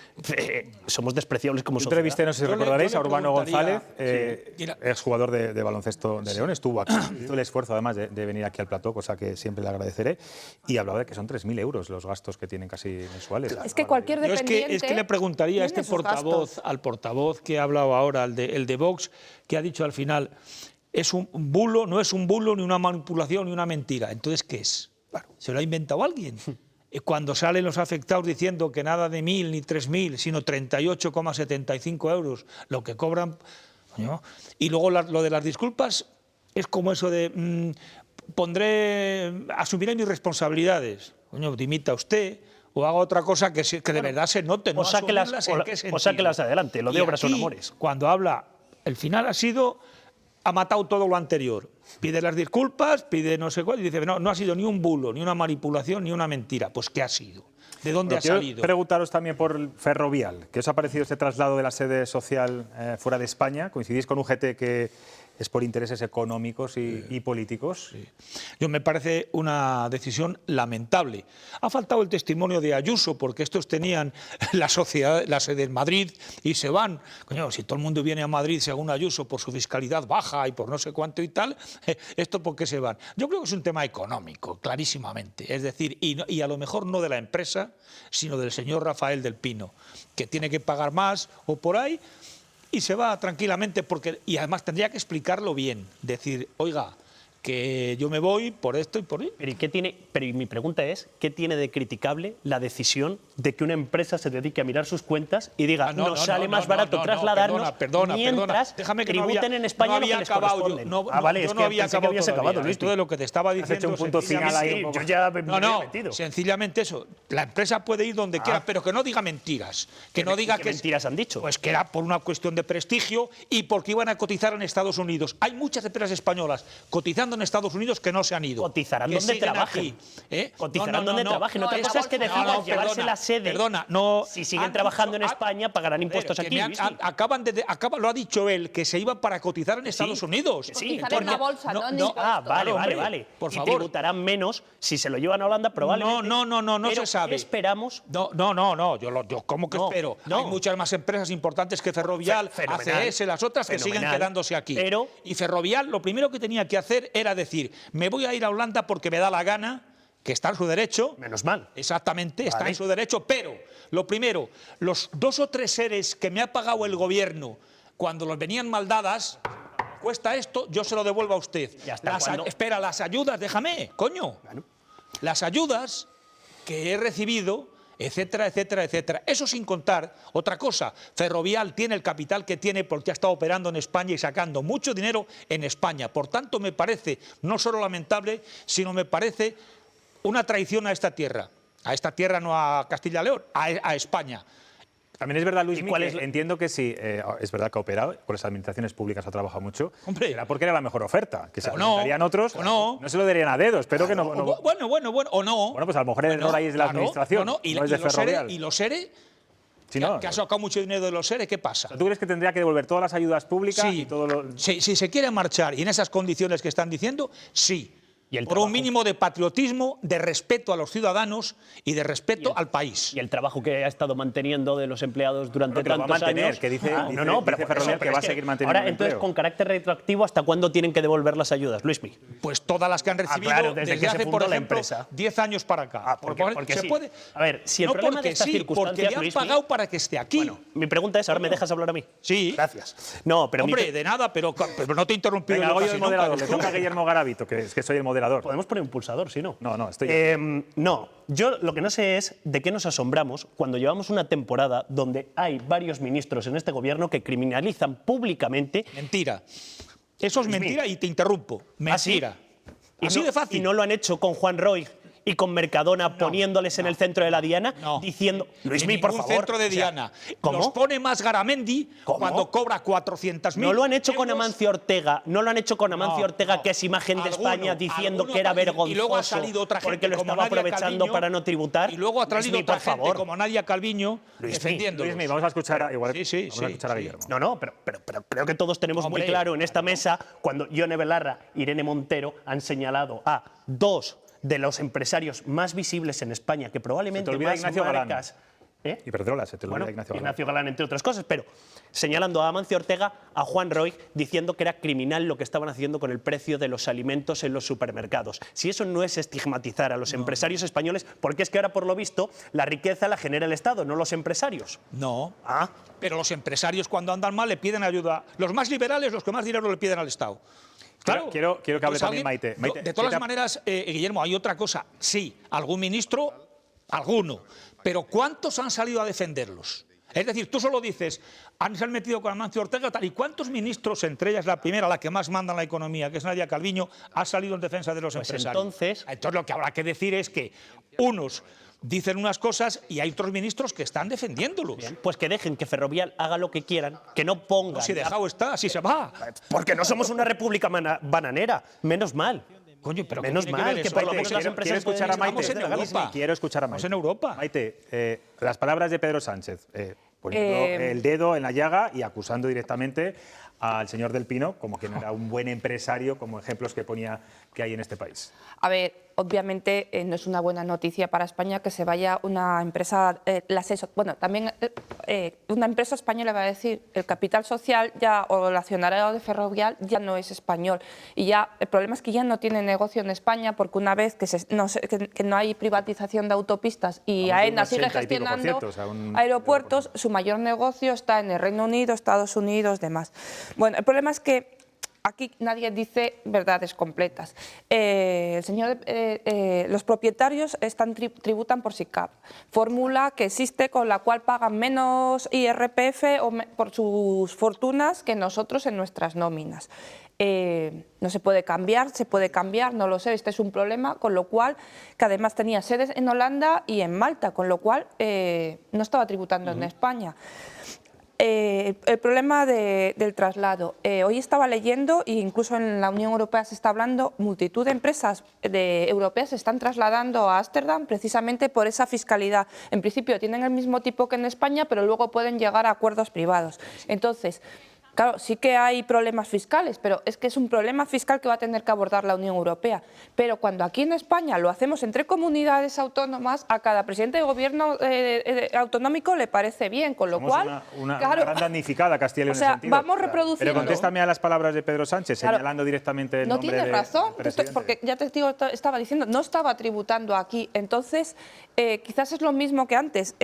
somos despreciables como sociedad. Entrevisté, no sé si recordaréis, a Urbano González, exjugador de baloncesto de León, estuvo aquí, hizo el esfuerzo además de venir aquí al plató, cosa que siempre le agradeceré, y hablaba de que son 3.000 euros los gastos que tienen casi mensuales. Es que cualquier dependiente... Es que le preguntaría a este portavoz, al portavoz que ha hablado ahora, el de Vox, que ha dicho al final... ¿Es un bulo? No es un bulo, ni una manipulación, ni una mentira. Entonces, ¿qué es? Claro, ¿se lo ha inventado alguien? Cuando salen los afectados diciendo que nada de 1.000 ni 3.000, sino 38,75 euros lo que cobran... ¿no? Y luego lo de las disculpas es como eso de asumiré mis responsabilidades. Coño, dimita usted o haga otra cosa que de verdad se note. No o sáquelas adelante, lo de obras son amores. Cuando habla, el final ha sido... ha matado todo lo anterior. Pide las disculpas, pide no sé cuál, y dice, no ha sido ni un bulo, ni una manipulación, ni una mentira. Pues ¿qué ha sido? ¿De dónde ha salido? Quiero preguntaros también por Ferrovial. ¿Qué os ha parecido este traslado de la sede social fuera de España? ¿Coincidís con UGT que es por intereses económicos y políticos? Sí. Yo me parece una decisión lamentable. Ha faltado el testimonio de Ayuso, porque estos tenían la sede en Madrid y se van. Coño, si todo el mundo viene a Madrid, según Ayuso, por su fiscalidad baja y por no sé cuánto y tal, ¿esto por qué se van? Yo creo que es un tema económico, clarísimamente. Es decir, y a lo mejor no de la empresa, sino del señor Rafael del Pino, que tiene que pagar más o por ahí, y se va tranquilamente, y además tendría que explicarlo bien, decir, oiga, que yo me voy por esto y por ahí. Pero mi pregunta es, ¿qué tiene de criticable la decisión de que una empresa se dedique a mirar sus cuentas y diga, nos sale más barato trasladarnos mientras déjame que tributen en España lo que les corresponde? Yo no había acabado. Esto de lo que te estaba diciendo... Has hecho un punto final ahí. Yo ya me he metido. Sencillamente eso. La empresa puede ir donde quiera, pero que no diga mentiras. Que no diga ¿Qué mentiras han dicho? Pues que era por una cuestión de prestigio y porque iban a cotizar en Estados Unidos. Hay muchas empresas españolas cotizando en Estados Unidos que no se han ido. Cotizarán donde trabajen. Cotizarán donde trabajen. Otra cosa es que decidan llevarse la sede. Si siguen trabajando en España, pagarán impuestos aquí. Lo ha dicho él, que se iban para cotizar en Estados Unidos. Sí, en la bolsa, no en impuestos. Vale. Por y favor. tributarán menos si se lo llevan a Holanda, probablemente. No se sabe. ¿Qué esperamos? No. Yo ¿cómo que espero? Hay muchas más empresas importantes que Ferrovial, ACS, las otras que siguen quedándose aquí. Y Ferrovial lo primero que tenía que hacer era decir, me voy a ir a Holanda porque me da la gana, que está en su derecho. Menos mal. Exactamente, está en su derecho, pero lo primero, los 2 o 3 seres que me ha pagado el gobierno cuando los venían mal dadas, cuesta esto, yo se lo devuelvo a usted. Espera, las ayudas, déjame, coño. Las ayudas que he recibido, etcétera, etcétera, etcétera. Eso sin contar otra cosa. Ferrovial tiene el capital que tiene porque ha estado operando en España y sacando mucho dinero en España. Por tanto, me parece no solo lamentable, sino me parece una traición a esta tierra. A esta tierra, no a Castilla y León, a España. También es verdad, Luis, entiendo que sí, es verdad que ha operado, con las administraciones públicas ha trabajado mucho. Hombre, era porque era la mejor oferta, que se presentarían otros, no se lo darían a dedo, espero que no. Bueno, o no. Bueno, pues a lo mejor el error ahí es de la administración, no es de Ferrovial. ¿Y los ERE? Que ha sacado mucho dinero de los ERE, ¿qué pasa? ¿Tú crees que tendría que devolver todas las ayudas públicas y todo lo...? Sí, si se quiere marchar y en esas condiciones que están diciendo, sí. Por un mínimo de patriotismo, de respeto a los ciudadanos y de respeto al país. Y el trabajo que ha estado manteniendo de los empleados durante tantos años. Que dice Ferrovial que va a seguir manteniendo. Ahora, entonces, con carácter retroactivo, ¿hasta cuándo tienen que devolver las ayudas, Luismi? Pues todas las que han recibido desde hace, por ejemplo, 10 años para acá. Porque se sí. puede. A ver, si el problema de estas circunstancias, porque le han pagado para que esté aquí. Bueno, mi pregunta es, ¿ahora me dejas hablar a mí? Sí. Gracias. No, pero hombre, de nada, pero no te he interrumpido. Venga, hago yo el moderador, le toca a Guillermo Garavito, que es que soy el moderador. Podemos poner un pulsador, si no. No, estoy... No, yo lo que no sé es de qué nos asombramos cuando llevamos una temporada donde hay varios ministros en este gobierno que criminalizan públicamente... Mentira. Eso es mentira y te interrumpo. Mentira. Así de fácil. ¿Y no lo han hecho con Juan Roig y con Mercadona poniéndoles en el centro de la diana, diciendo, Luismi, por favor. Centro de Diana. ¿Cómo? Los pone más Garamendi cuando cobra 400.000. No lo han hecho con Amancio Ortega, que es imagen de España, diciendo que era vergonzoso. Y luego ha salido otra gente porque lo estaba aprovechando para no tributar. Y luego ha traído otra gente como Nadia Calviño defendiendo. Luismi, vamos a escuchar a Guillermo. No, pero creo que todos tenemos muy claro en esta mesa, cuando Ione Belarra, Irene Montero han señalado a 2 de los empresarios más visibles en España, que probablemente más Ignacio marcas... Iberdrola, se te olvida Ignacio Galán, entre otras cosas, pero señalando a Amancio Ortega, a Juan Roig, diciendo que era criminal lo que estaban haciendo con el precio de los alimentos en los supermercados. Si eso no es estigmatizar a los empresarios españoles, porque es que ahora, por lo visto, la riqueza la genera el Estado, no los empresarios. No, pero los empresarios cuando andan mal le piden ayuda. Los más liberales, los que más dinero le piden al Estado. Claro. Quiero que hable también Maite. De todas maneras, Guillermo, hay otra cosa. Sí, algún ministro, alguno. Pero ¿cuántos han salido a defenderlos? Es decir, tú solo dices, se han metido con Amancio Ortega, tal. ¿Y cuántos ministros, entre ellas la primera, la que más manda en la economía, que es Nadia Calviño, ha salido en defensa de los empresarios? Entonces lo que habrá que decir es que unos dicen unas cosas y hay otros ministros que están defendiéndolos. Bien, pues que dejen que Ferrovial haga lo que quieran, que no pongan... No, si dejado está, si se va. Porque no somos una república bananera, menos mal. Coño, pero menos mal que por lo menos las empresas escuchar a Maite. Quiero escuchar a Estamos Maite. en Europa. Maite, las palabras de Pedro Sánchez, poniendo el dedo en la llaga y acusando directamente al señor Del Pino como que no era un buen empresario, como ejemplos que ponía que hay en este país. A ver, obviamente no es una buena noticia para España que se vaya una empresa, también una empresa española, va a decir, el capital social ya o el accionariado de Ferrovial ya no es español. Y ya el problema es que ya no tiene negocio en España porque una vez que no hay privatización de autopistas y AENA sigue gestionando aeropuertos, su mayor negocio está en el Reino Unido, Estados Unidos, demás. Bueno, el problema es que aquí nadie dice verdades completas. Los propietarios tributan por SICAV, fórmula que existe con la cual pagan menos IRPF por sus fortunas que nosotros en nuestras nóminas. No se puede cambiar, no lo sé, este es un problema, con lo cual, que además tenía sedes en Holanda y en Malta, con lo cual no estaba tributando en España. El problema del traslado. Hoy estaba leyendo, e incluso en la Unión Europea se está hablando, multitud de empresas europeas se están trasladando a Ámsterdam precisamente por esa fiscalidad. En principio tienen el mismo tipo que en España, pero luego pueden llegar a acuerdos privados. Entonces, claro, sí que hay problemas fiscales, pero es que es un problema fiscal que va a tener que abordar la Unión Europea. Pero cuando aquí en España lo hacemos entre comunidades autónomas, a cada presidente de gobierno autonómico le parece bien, con lo cual... Una gran damnificada Castilla y León, o sea, en ese sentido. vamos reproduciendo... Pero contéstame a las palabras de Pedro Sánchez, señalando directamente el nombre No tienes razón, presidente. porque ya te digo, estaba diciendo, no estaba tributando aquí. Entonces, quizás es lo mismo que antes.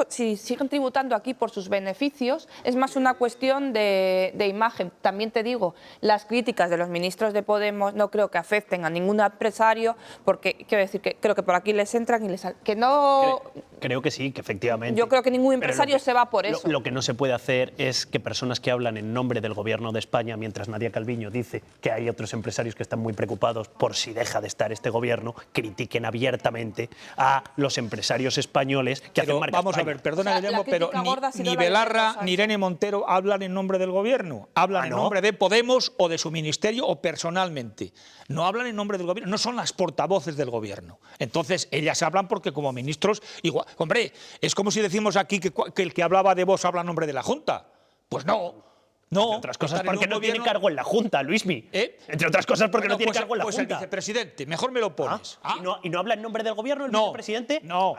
Si siguen tributando aquí por sus beneficios, es más una cuestión de imagen. También te digo, las críticas de los ministros de Podemos no creo que afecten a ningún empresario, porque quiero decir que creo que por aquí les entran y les salen. Que no... Creo que sí, que efectivamente. Yo creo que ningún empresario se va por eso. Lo que no se puede hacer es que personas que hablan en nombre del Gobierno de España, mientras Nadia Calviño dice que hay otros empresarios que están muy preocupados por si deja de estar este Gobierno, critiquen abiertamente a los empresarios españoles que hacen marca Vamos España. a ver, perdona, Guillermo, pero ni Belarra ni Irene Montero hablan en nombre del Gobierno, hablan en nombre de Podemos o de su ministerio o personalmente. No hablan en nombre del Gobierno, no son las portavoces del Gobierno. Entonces, ellas hablan porque como ministros, igual, hombre, es como si decimos aquí que el que hablaba de Vox habla en nombre de la Junta. Pues no. No, entre otras cosas porque no tiene cargo en la Junta, Luismi. Entre otras cosas porque no tiene cargo en la Junta. Pues el vicepresidente, mejor me lo pones. ¿Y no habla en nombre del Gobierno el vicepresidente? No.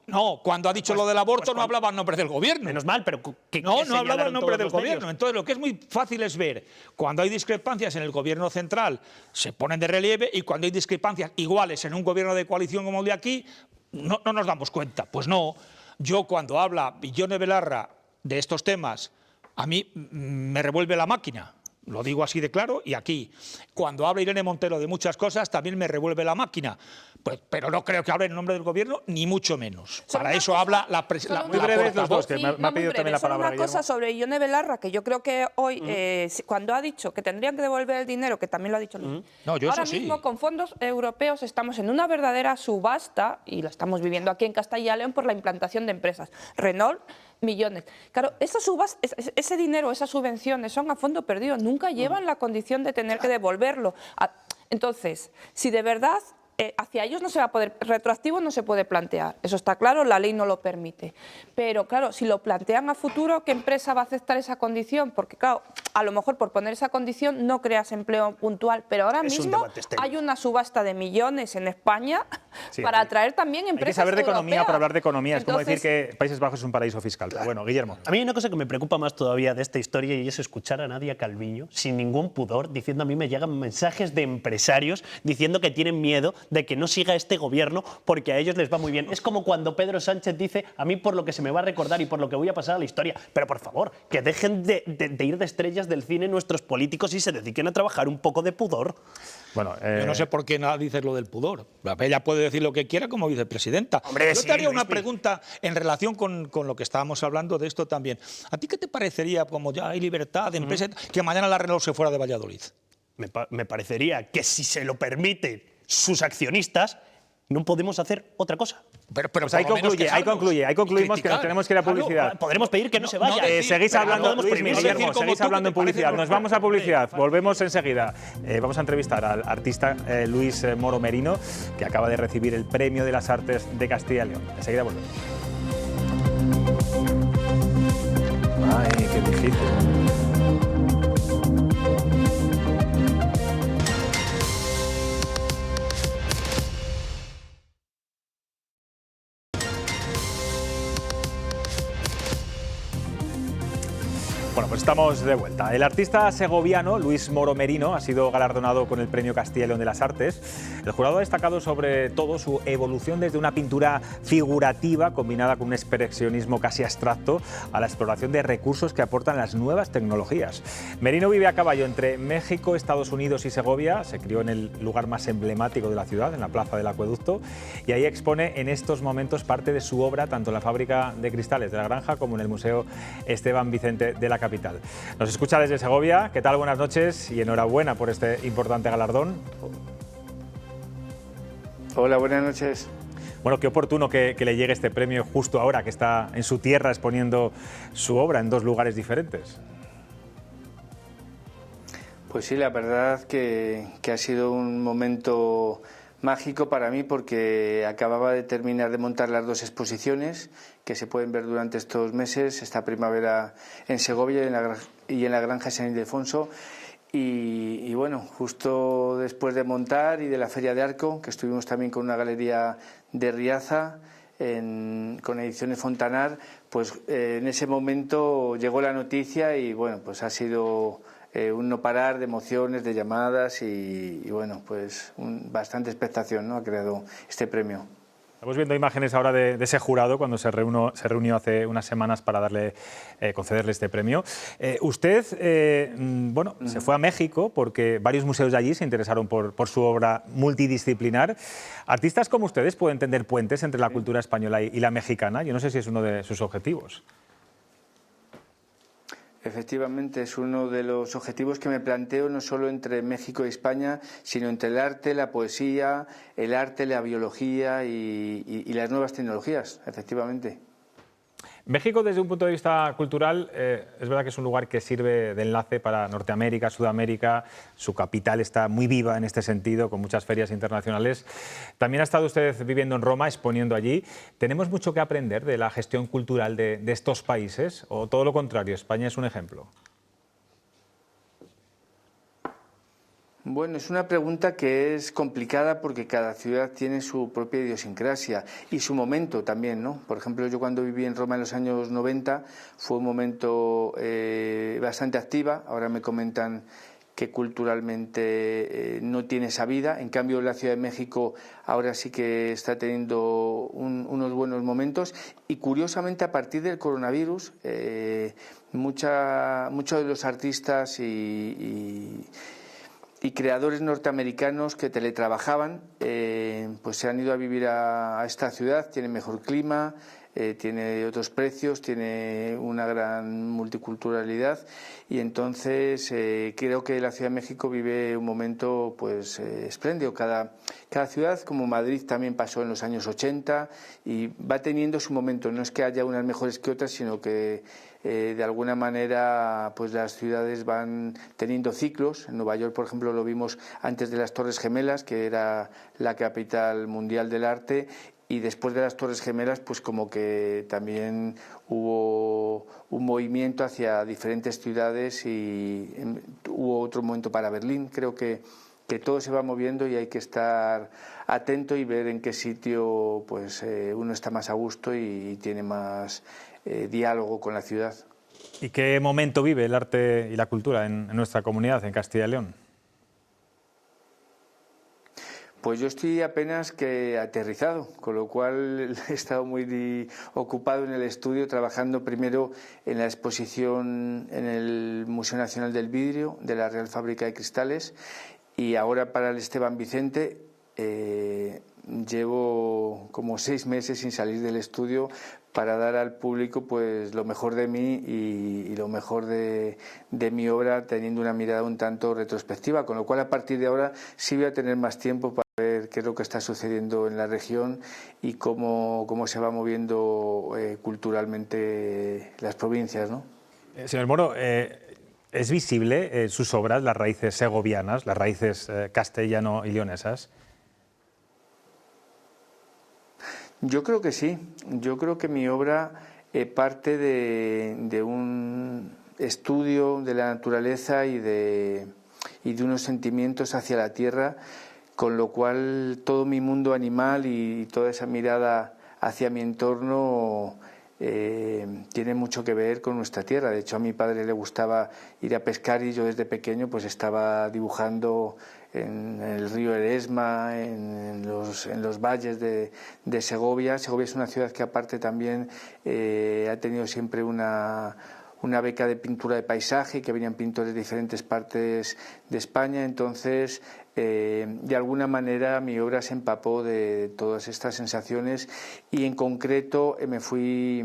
No, cuando ha dicho lo del aborto no hablaba en nombre del Gobierno. Menos mal, pero no hablaba en nombre del Gobierno. Entonces lo que es muy fácil es ver cuando hay discrepancias en el Gobierno central se ponen de relieve y cuando hay discrepancias iguales en un Gobierno de coalición como el de aquí no nos damos cuenta. Pues no, yo cuando habla Ione Belarra de estos temas a mí me revuelve la máquina. Lo digo así de claro y aquí. Cuando habla Irene Montero de muchas cosas también me revuelve la máquina. Pues, pero no creo que hable en nombre del Gobierno, ni mucho menos. Para eso habla la muy breves los dos, que me ha pedido también la palabra. Una cosa sobre Ione Belarra, que yo creo que hoy, cuando ha dicho que tendrían que devolver el dinero, que también lo ha dicho Luis, ahora mismo con fondos europeos estamos en una verdadera subasta, y la estamos viviendo aquí en Castilla y León, por la implantación de empresas. Renault, millones. Claro, ese dinero, esas subvenciones son a fondo perdido, nunca llevan la condición de tener que devolverlo. Entonces, si de verdad hacia ellos no se va a poder, retroactivo no se puede plantear, eso está claro, la ley no lo permite. Pero claro, si lo plantean a futuro, ¿qué empresa va a aceptar esa condición? Porque claro, a lo mejor por poner esa condición no creas empleo puntual, pero ahora mismo hay una subasta de millones en España para atraer también empresas. Hay que saber de economía para hablar de economía. Entonces, es como decir que Países Bajos es un paraíso fiscal. Pero bueno, Guillermo. A mí hay una cosa que me preocupa más todavía de esta historia y es escuchar a Nadia Calviño sin ningún pudor diciendo: a mí me llegan mensajes de empresarios diciendo que tienen miedo de que no siga este gobierno porque a ellos les va muy bien. Es como cuando Pedro Sánchez dice: a mí por lo que se me va a recordar y por lo que voy a pasar a la historia. Pero por favor, que dejen de ir de estrellas del cine nuestros políticos y se dediquen a trabajar un poco de pudor. Bueno, yo no sé por qué nada dices lo del pudor. Ella puede decir lo que quiera como vicepresidenta. Hombre, yo te haría una pregunta en relación con lo que estábamos hablando de esto también. ¿A ti qué te parecería, como ya hay libertad de empresa, que mañana la Renault se fuera de Valladolid? Me parecería que si se lo permiten sus accionistas, no podemos hacer otra cosa. Pero pues ahí concluimos que nos tenemos que ir a publicidad. Claro, podremos pedir que no se vaya. Seguís hablando, Guillermo, seguís hablando en publicidad. Nos vamos a publicidad, volvemos enseguida. Vamos a entrevistar al artista Luis Moro Merino, que acaba de recibir el Premio de las Artes de Castilla y León. Enseguida volvemos. Ay, qué difícil. Bueno, pues Estamos de vuelta. El artista segoviano Luis Moro Merino ha sido galardonado con el Premio Castilla y León de las Artes. El jurado ha destacado sobre todo su evolución desde una pintura figurativa combinada con un expresionismo casi abstracto a la exploración de recursos que aportan las nuevas tecnologías. Merino vive a caballo entre México, Estados Unidos y Segovia. Se crió en el lugar más emblemático de la ciudad, en la Plaza del Acueducto, y ahí expone en estos momentos parte de su obra tanto en la Fábrica de Cristales de la Granja como en el Museo Esteban Vicente de la capital. Nos escucha desde Segovia. ¿Qué tal? Buenas noches y enhorabuena por este importante galardón. Hola, buenas noches. Bueno, qué oportuno que le llegue este premio justo ahora que está en su tierra exponiendo su obra en dos lugares diferentes. Pues sí, la verdad que ha sido un momento mágico para mí porque acababa de terminar de montar las dos exposiciones que se pueden ver durante estos meses, esta primavera en Segovia y en la Granja San Ildefonso. Y bueno, justo después de montar y de la Feria de Arco, que estuvimos también con una galería de Riaza, con Ediciones Fontanar, pues en ese momento llegó la noticia y bueno, pues ha sido un no parar de emociones, de llamadas y bueno, pues bastante expectación, ¿no? Ha creado este premio. Estamos viendo imágenes ahora de ese jurado cuando se reunió hace unas semanas para concederle este premio. Usted se fue a México porque varios museos de allí se interesaron por su obra multidisciplinar. ¿Artistas como ustedes pueden tender puentes entre la cultura española y la mexicana? Yo no sé si es uno de sus objetivos. Efectivamente, es uno de los objetivos que me planteo no solo entre México y España, sino entre el arte, la poesía, la biología y las nuevas tecnologías, efectivamente. México, desde un punto de vista cultural, es verdad que es un lugar que sirve de enlace para Norteamérica, Sudamérica. Su capital está muy viva en este sentido, con muchas ferias internacionales. También ha estado usted viviendo en Roma, exponiendo allí. ¿Tenemos mucho que aprender de la gestión cultural de estos países? ¿O todo lo contrario, España es un ejemplo? Bueno, es una pregunta que es complicada porque cada ciudad tiene su propia idiosincrasia y su momento también, ¿no? Por ejemplo, yo cuando viví en Roma en los años 90 fue un momento bastante activa. Ahora me comentan que culturalmente no tiene esa vida. En cambio, la Ciudad de México ahora sí que está teniendo unos buenos momentos y curiosamente a partir del coronavirus muchos de los artistas y creadores norteamericanos que teletrabajaban pues se han ido a vivir a esta ciudad. Tiene mejor clima, tiene otros precios, tiene una gran multiculturalidad y entonces creo que la Ciudad de México vive un momento pues espléndido. Cada ciudad, como Madrid también pasó en los años 80 y va teniendo su momento. No es que haya unas mejores que otras, sino que de alguna manera pues las ciudades van teniendo ciclos. En Nueva York, por ejemplo, lo vimos antes de las Torres Gemelas, que era la capital mundial del arte, y después de las Torres Gemelas pues como que también hubo un movimiento hacia diferentes ciudades y hubo otro momento para Berlín. Creo que todo se va moviendo y hay que estar atento y ver en qué sitio pues uno está más a gusto y tiene más diálogo con la ciudad. ¿Y qué momento vive el arte y la cultura en nuestra comunidad, en Castilla y León? Pues yo estoy apenas que aterrizado, con lo cual he estado muy ocupado en el estudio, trabajando primero en la exposición en el Museo Nacional del Vidrio de la Real Fábrica de Cristales y ahora para el Esteban Vicente. Llevo como 6 meses sin salir del estudio para dar al público pues lo mejor de mí y lo mejor de mi obra, teniendo una mirada un tanto retrospectiva, con lo cual a partir de ahora sí voy a tener más tiempo para ver qué es lo que está sucediendo en la región y cómo se va moviendo culturalmente las provincias, ¿no? Señor Moro, ¿es visible en sus obras las raíces segovianas, las raíces castellano y leonesas? Yo creo que sí. Yo creo que mi obra parte de un estudio de la naturaleza y de unos sentimientos hacia la tierra, con lo cual todo mi mundo animal y toda esa mirada hacia mi entorno tiene mucho que ver con nuestra tierra. De hecho, a mi padre le gustaba ir a pescar y yo desde pequeño pues estaba dibujando en el río Eresma, en los valles de Segovia. Segovia es una ciudad que aparte también ha tenido siempre una beca de pintura de paisaje, que venían pintores de diferentes partes de España. Entonces, de alguna manera mi obra se empapó de todas estas sensaciones y en concreto me fui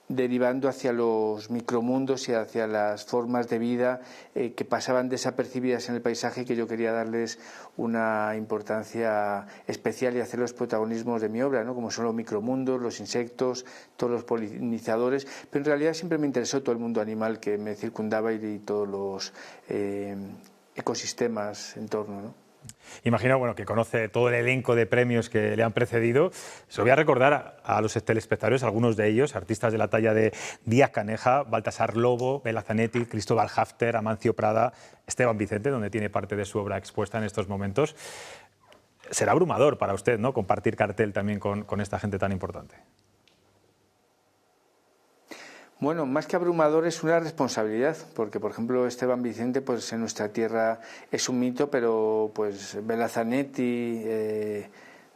derivando hacia los micromundos y hacia las formas de vida que pasaban desapercibidas en el paisaje, que yo quería darles una importancia especial y hacer los protagonismos de mi obra, ¿no? Como son los micromundos, los insectos, todos los polinizadores, pero en realidad siempre me interesó todo el mundo animal que me circundaba y todos los ecosistemas en torno, ¿no? Imagino que conoce todo el elenco de premios que le han precedido. Se lo voy a recordar a los telespectadores, algunos de ellos, artistas de la talla de Díaz Caneja, Baltasar Lobo, Bela Zanetti, Cristóbal Hafter, Amancio Prada, Esteban Vicente, donde tiene parte de su obra expuesta en estos momentos. Será abrumador para usted, ¿no?, compartir cartel también con esta gente tan importante. Bueno, más que abrumador es una responsabilidad, porque por ejemplo Esteban Vicente pues en nuestra tierra es un mito, pero pues Bela Zanetti,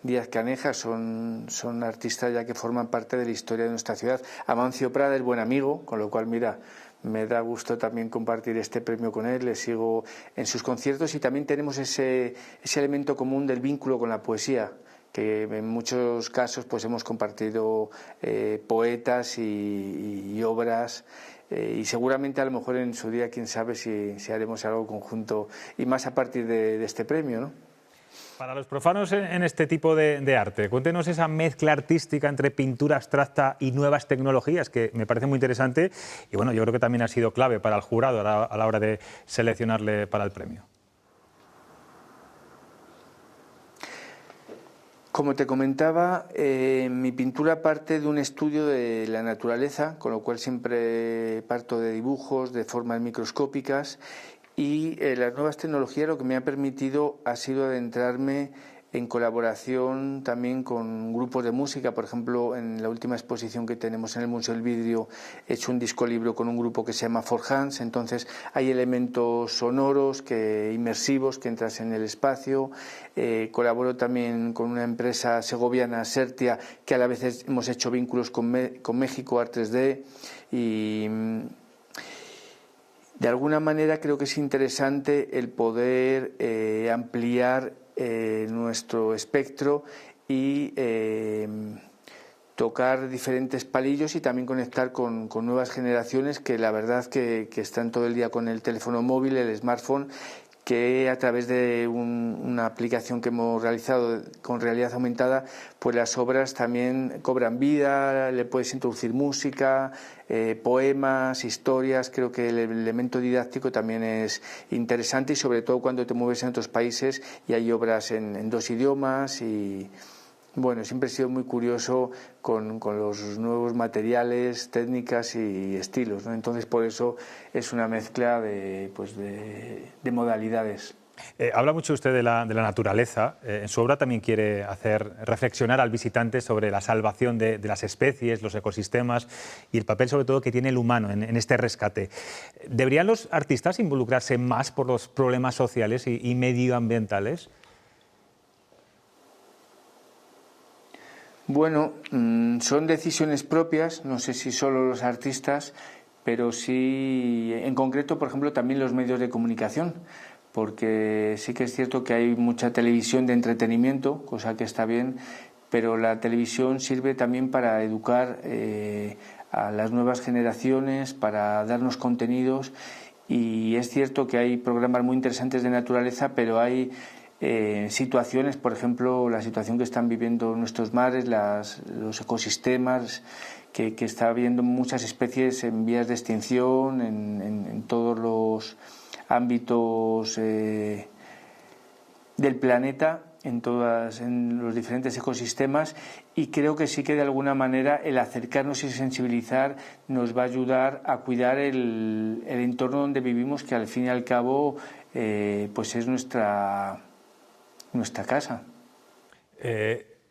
Díaz Caneja son artistas ya que forman parte de la historia de nuestra ciudad. Amancio Prada es buen amigo, con lo cual mira, me da gusto también compartir este premio con él, le sigo en sus conciertos y también tenemos ese elemento común del vínculo con la poesía, que en muchos casos pues hemos compartido poetas y obras y seguramente a lo mejor en su día, quién sabe si haremos algo conjunto y más a partir de este premio, ¿no? Para los profanos en este tipo de arte, cuéntenos esa mezcla artística entre pintura abstracta y nuevas tecnologías, que me parece muy interesante y bueno, yo creo que también ha sido clave para el jurado a la hora de seleccionarle para el premio. Como te comentaba, mi pintura parte de un estudio de la naturaleza, con lo cual siempre parto de dibujos, de formas microscópicas y las nuevas tecnologías lo que me ha permitido ha sido adentrarme en colaboración también con grupos de música. Por ejemplo, en la última exposición que tenemos en el Museo del Vidrio he hecho un disco libro con un grupo que se llama For Hands, entonces hay elementos sonoros, inmersivos, que entras en el espacio. Colaboro también con una empresa segoviana, Sertia, que a la vez hemos hecho vínculos con México, Art 3D, y de alguna manera creo que es interesante el poder ampliar nuestro espectro y tocar diferentes palillos y también conectar con nuevas generaciones que la verdad que están todo el día con el teléfono móvil, el smartphone, que a través de una aplicación que hemos realizado con realidad aumentada, pues las obras también cobran vida, le puedes introducir música, poemas, historias. Creo que el elemento didáctico también es interesante y sobre todo cuando te mueves en otros países y hay obras en dos idiomas y bueno, siempre he sido muy curioso con los nuevos materiales, técnicas y estilos, ¿no? Entonces por eso es una mezcla de modalidades. Habla mucho usted de la naturaleza. En su obra también quiere hacer reflexionar al visitante sobre la salvación de las especies, los ecosistemas y el papel sobre todo que tiene el humano en este rescate. ¿Deberían los artistas involucrarse más por los problemas sociales y medioambientales? Bueno, son decisiones propias, no sé si solo los artistas, pero sí, en concreto, por ejemplo, también los medios de comunicación, porque sí que es cierto que hay mucha televisión de entretenimiento, cosa que está bien, pero la televisión sirve también para educar a las nuevas generaciones, para darnos contenidos, y es cierto que hay programas muy interesantes de naturaleza, pero hay situaciones, por ejemplo, la situación que están viviendo nuestros mares, los ecosistemas, que está habiendo muchas especies en vías de extinción en todos los ámbitos del planeta, en los diferentes ecosistemas, y creo que sí que de alguna manera el acercarnos y sensibilizar nos va a ayudar a cuidar el entorno donde vivimos, que al fin y al cabo pues es nuestra casa.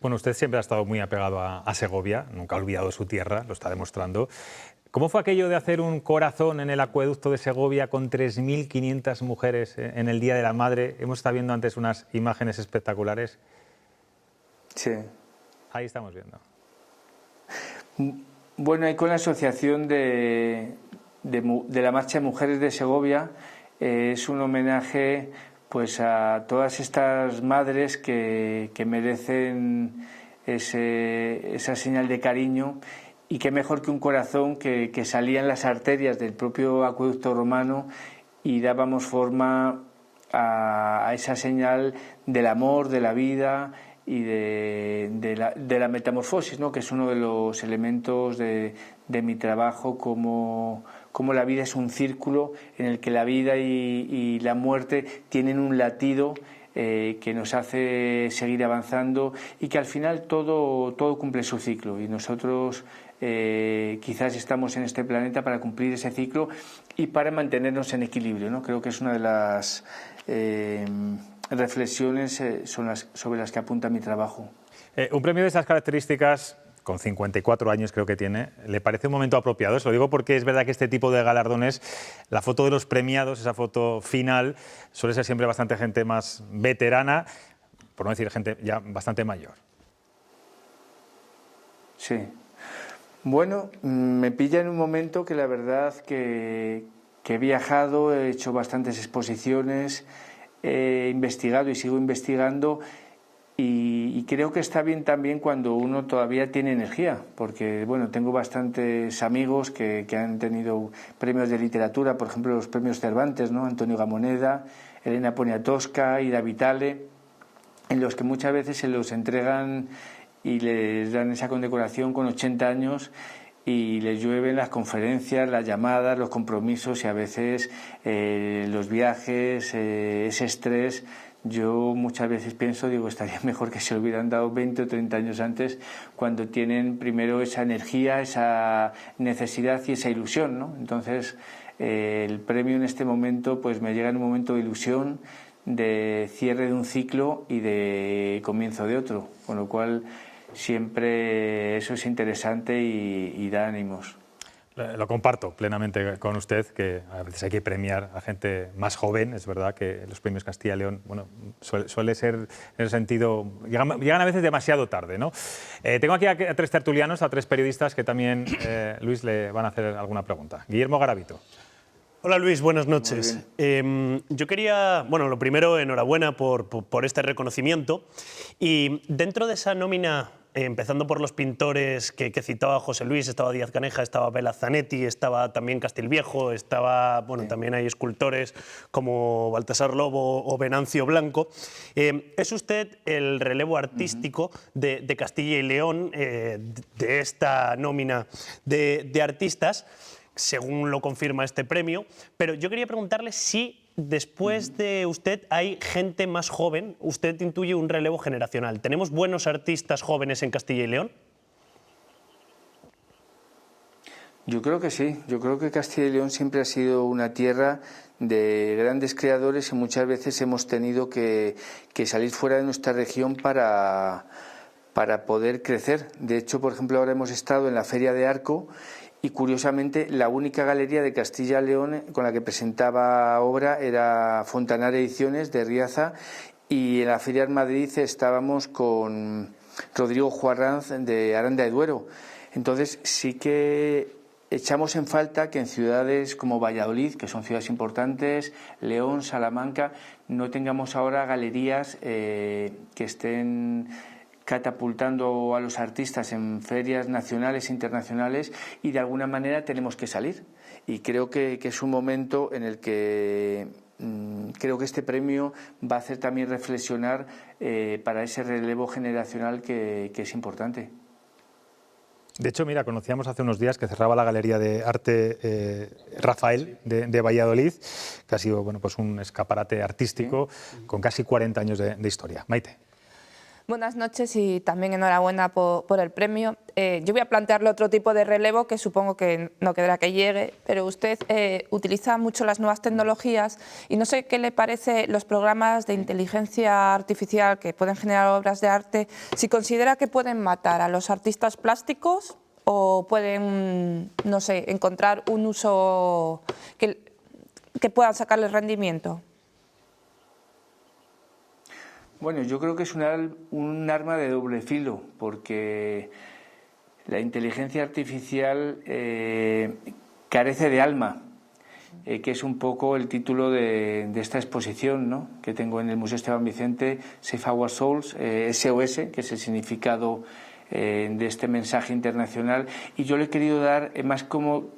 Bueno, usted siempre ha estado muy apegado a Segovia, nunca ha olvidado su tierra, lo está demostrando. ¿Cómo fue aquello de hacer un corazón en el acueducto de Segovia con 3.500 mujeres en el Día de la Madre? Hemos estado viendo antes unas imágenes espectaculares. Sí. Ahí estamos viendo. Bueno, ahí con la asociación de la Marcha de Mujeres de Segovia es un homenaje pues a todas estas madres que merecen esa señal de cariño, y qué mejor que un corazón que salía en las arterias del propio acueducto romano y dábamos forma a esa señal del amor, de la vida y de la metamorfosis, ¿no? Que es uno de los elementos de mi trabajo, como la vida es un círculo en el que la vida y la muerte tienen un latido que nos hace seguir avanzando, y que al final todo cumple su ciclo, y nosotros quizás estamos en este planeta para cumplir ese ciclo y para mantenernos en equilibrio, ¿no? Creo que es una de las reflexiones sobre las que apunta mi trabajo. Un premio de esas características, con 54 años creo que tiene, ¿le parece un momento apropiado? Se lo digo porque es verdad que este tipo de galardones, la foto de los premiados, esa foto final, suele ser siempre bastante gente más veterana, por no decir gente ya bastante mayor. Sí. Bueno, me pilla en un momento que la verdad que he viajado, he hecho bastantes exposiciones, he investigado y sigo investigando, y creo que está bien también cuando uno todavía tiene energía, porque bueno, tengo bastantes amigos que han tenido premios de literatura, por ejemplo los premios Cervantes, ¿no? Antonio Gamoneda, Elena Poniatowska, Ida Vitale, en los que muchas veces se los entregan y les dan esa condecoración con 80 años y les llueven las conferencias, las llamadas, los compromisos y a veces los viajes, ese estrés. Yo muchas veces pienso, digo, estaría mejor que se lo hubieran dado 20 o 30 años antes, cuando tienen primero esa energía, esa necesidad y esa ilusión, ¿no? Entonces, el premio en este momento pues me llega en un momento de ilusión, de cierre de un ciclo y de comienzo de otro, con lo cual siempre eso es interesante y da ánimos. Lo comparto plenamente con usted, que a veces hay que premiar a gente más joven. Es verdad que los premios Castilla y León, bueno, suele ser en el sentido, llegan a veces demasiado tarde, ¿no? Tengo aquí a tres tertulianos, a tres periodistas que también, Luis, le van a hacer alguna pregunta. Guillermo Garavito. Hola Luis, buenas noches. Yo quería, bueno, lo primero, enhorabuena por este reconocimiento, y dentro de esa nómina, empezando por los pintores que citaba José Luis, estaba Díaz Caneja, estaba Bela Zanetti, estaba también Castilviejo, estaba, bueno, también hay escultores como Baltasar Lobo o Venancio Blanco. ¿Es usted el relevo artístico de Castilla y León, de esta nómina de artistas, según lo confirma este premio? Pero yo quería preguntarle si después de usted hay gente más joven. Usted intuye un relevo generacional. ¿Tenemos buenos artistas jóvenes en Castilla y León? Yo creo que sí. Yo creo que Castilla y León siempre ha sido una tierra de grandes creadores, y muchas veces hemos tenido que salir fuera de nuestra región para poder crecer. De hecho, por ejemplo, ahora hemos estado en la Feria de Arco, y curiosamente la única galería de Castilla y León con la que presentaba obra era Fontanar Ediciones de Riaza, y en la Feria de Madrid estábamos con Rodrigo Juarranz de Aranda de Duero. Entonces sí que echamos en falta que en ciudades como Valladolid, que son ciudades importantes, León, Salamanca, no tengamos ahora galerías que estén catapultando a los artistas en ferias nacionales e internacionales, y de alguna manera tenemos que salir, y creo que es un momento en el que creo que este premio va a hacer también reflexionar para ese relevo generacional que es importante. De hecho, mira, conocíamos hace unos días que cerraba la Galería de Arte Rafael de Valladolid, que ha sido, bueno, pues un escaparate artístico con casi 40 años de historia. Maite. Buenas noches y también enhorabuena por el premio. Yo voy a plantearle otro tipo de relevo que supongo que no quedará que llegue, pero usted utiliza mucho las nuevas tecnologías y no sé qué le parece los programas de inteligencia artificial que pueden generar obras de arte, si considera que pueden matar a los artistas plásticos o pueden, no sé, encontrar un uso que puedan sacarles rendimiento. Bueno, yo creo que es un arma de doble filo, porque la inteligencia artificial carece de alma, que es un poco el título de esta exposición, ¿no?, que tengo en el Museo Esteban Vicente, Save Our Souls, SOS, que es el significado de este mensaje internacional, y yo le he querido dar más como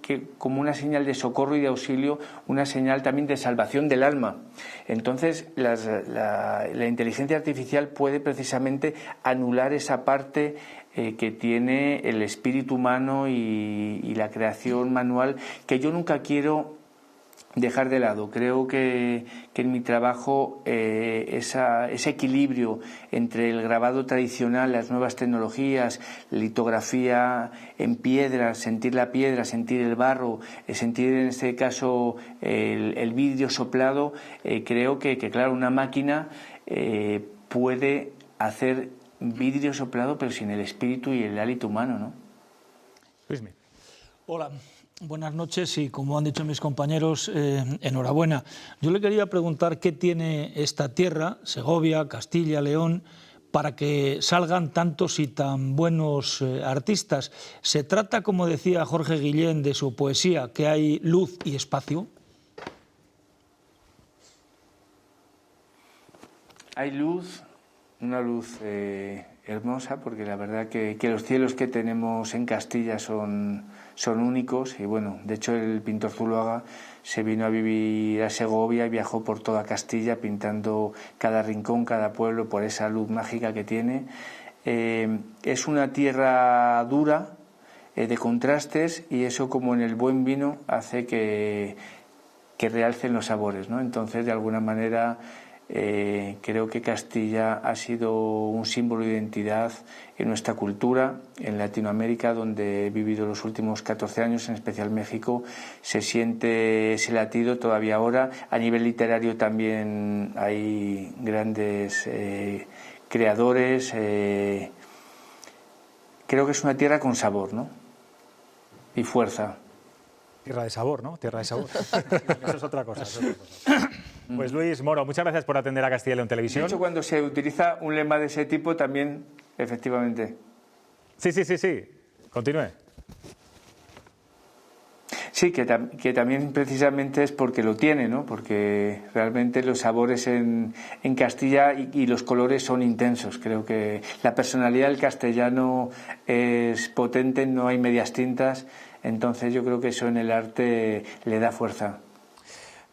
una señal de socorro y de auxilio, una señal también de salvación del alma. Entonces la inteligencia artificial puede precisamente anular esa parte que tiene el espíritu humano y la creación manual, que yo nunca quiero dejar de lado. Creo que en mi trabajo ese equilibrio entre el grabado tradicional, las nuevas tecnologías, litografía en piedra, sentir la piedra, sentir el barro, sentir en este caso el vidrio soplado, creo que claro, una máquina puede hacer vidrio soplado pero sin el espíritu y el hálito humano, ¿no? Luismi. Hola. Buenas noches y, como han dicho mis compañeros, enhorabuena. Yo le quería preguntar qué tiene esta tierra, Segovia, Castilla, León, para que salgan tantos y tan buenos artistas. ¿Se trata, como decía Jorge Guillén de su poesía, que hay luz y espacio? Hay luz, una luz hermosa, porque la verdad que los cielos que tenemos en Castilla son únicos, y bueno, de hecho el pintor Zuloaga se vino a vivir a Segovia y viajó por toda Castilla pintando cada rincón, cada pueblo, por esa luz mágica que tiene. Es una tierra dura, de contrastes, y eso, como en el buen vino, hace que realcen los sabores, ¿no? Entonces, de alguna manera, creo que Castilla ha sido un símbolo de identidad en nuestra cultura, en Latinoamérica, donde he vivido los últimos 14 años, en especial México. Se siente ese latido todavía ahora. A nivel literario también hay grandes creadores. Creo que es una tierra con sabor, ¿no? Y fuerza. Tierra de sabor, ¿no? Tierra de sabor. Eso es otra cosa. Pues Luis Moro, muchas gracias por atender a Castilla y León Televisión. De hecho, cuando se utiliza un lema de ese tipo, también, efectivamente. Sí. Continúe. Sí, que también precisamente es porque lo tiene, ¿no? Porque realmente los sabores en Castilla y los colores son intensos. Creo que la personalidad del castellano es potente, no hay medias tintas. Entonces yo creo que eso en el arte le da fuerza.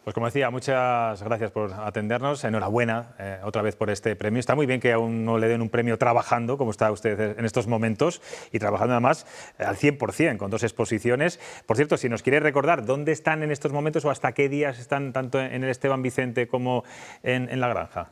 Pues como decía, muchas gracias por atendernos. Enhorabuena otra vez por este premio. Está muy bien que aún no le den un premio trabajando, como está usted en estos momentos, y trabajando además al 100%, con 2 exposiciones. Por cierto, si nos quiere recordar dónde están en estos momentos o hasta qué días están tanto en el Esteban Vicente como en La Granja.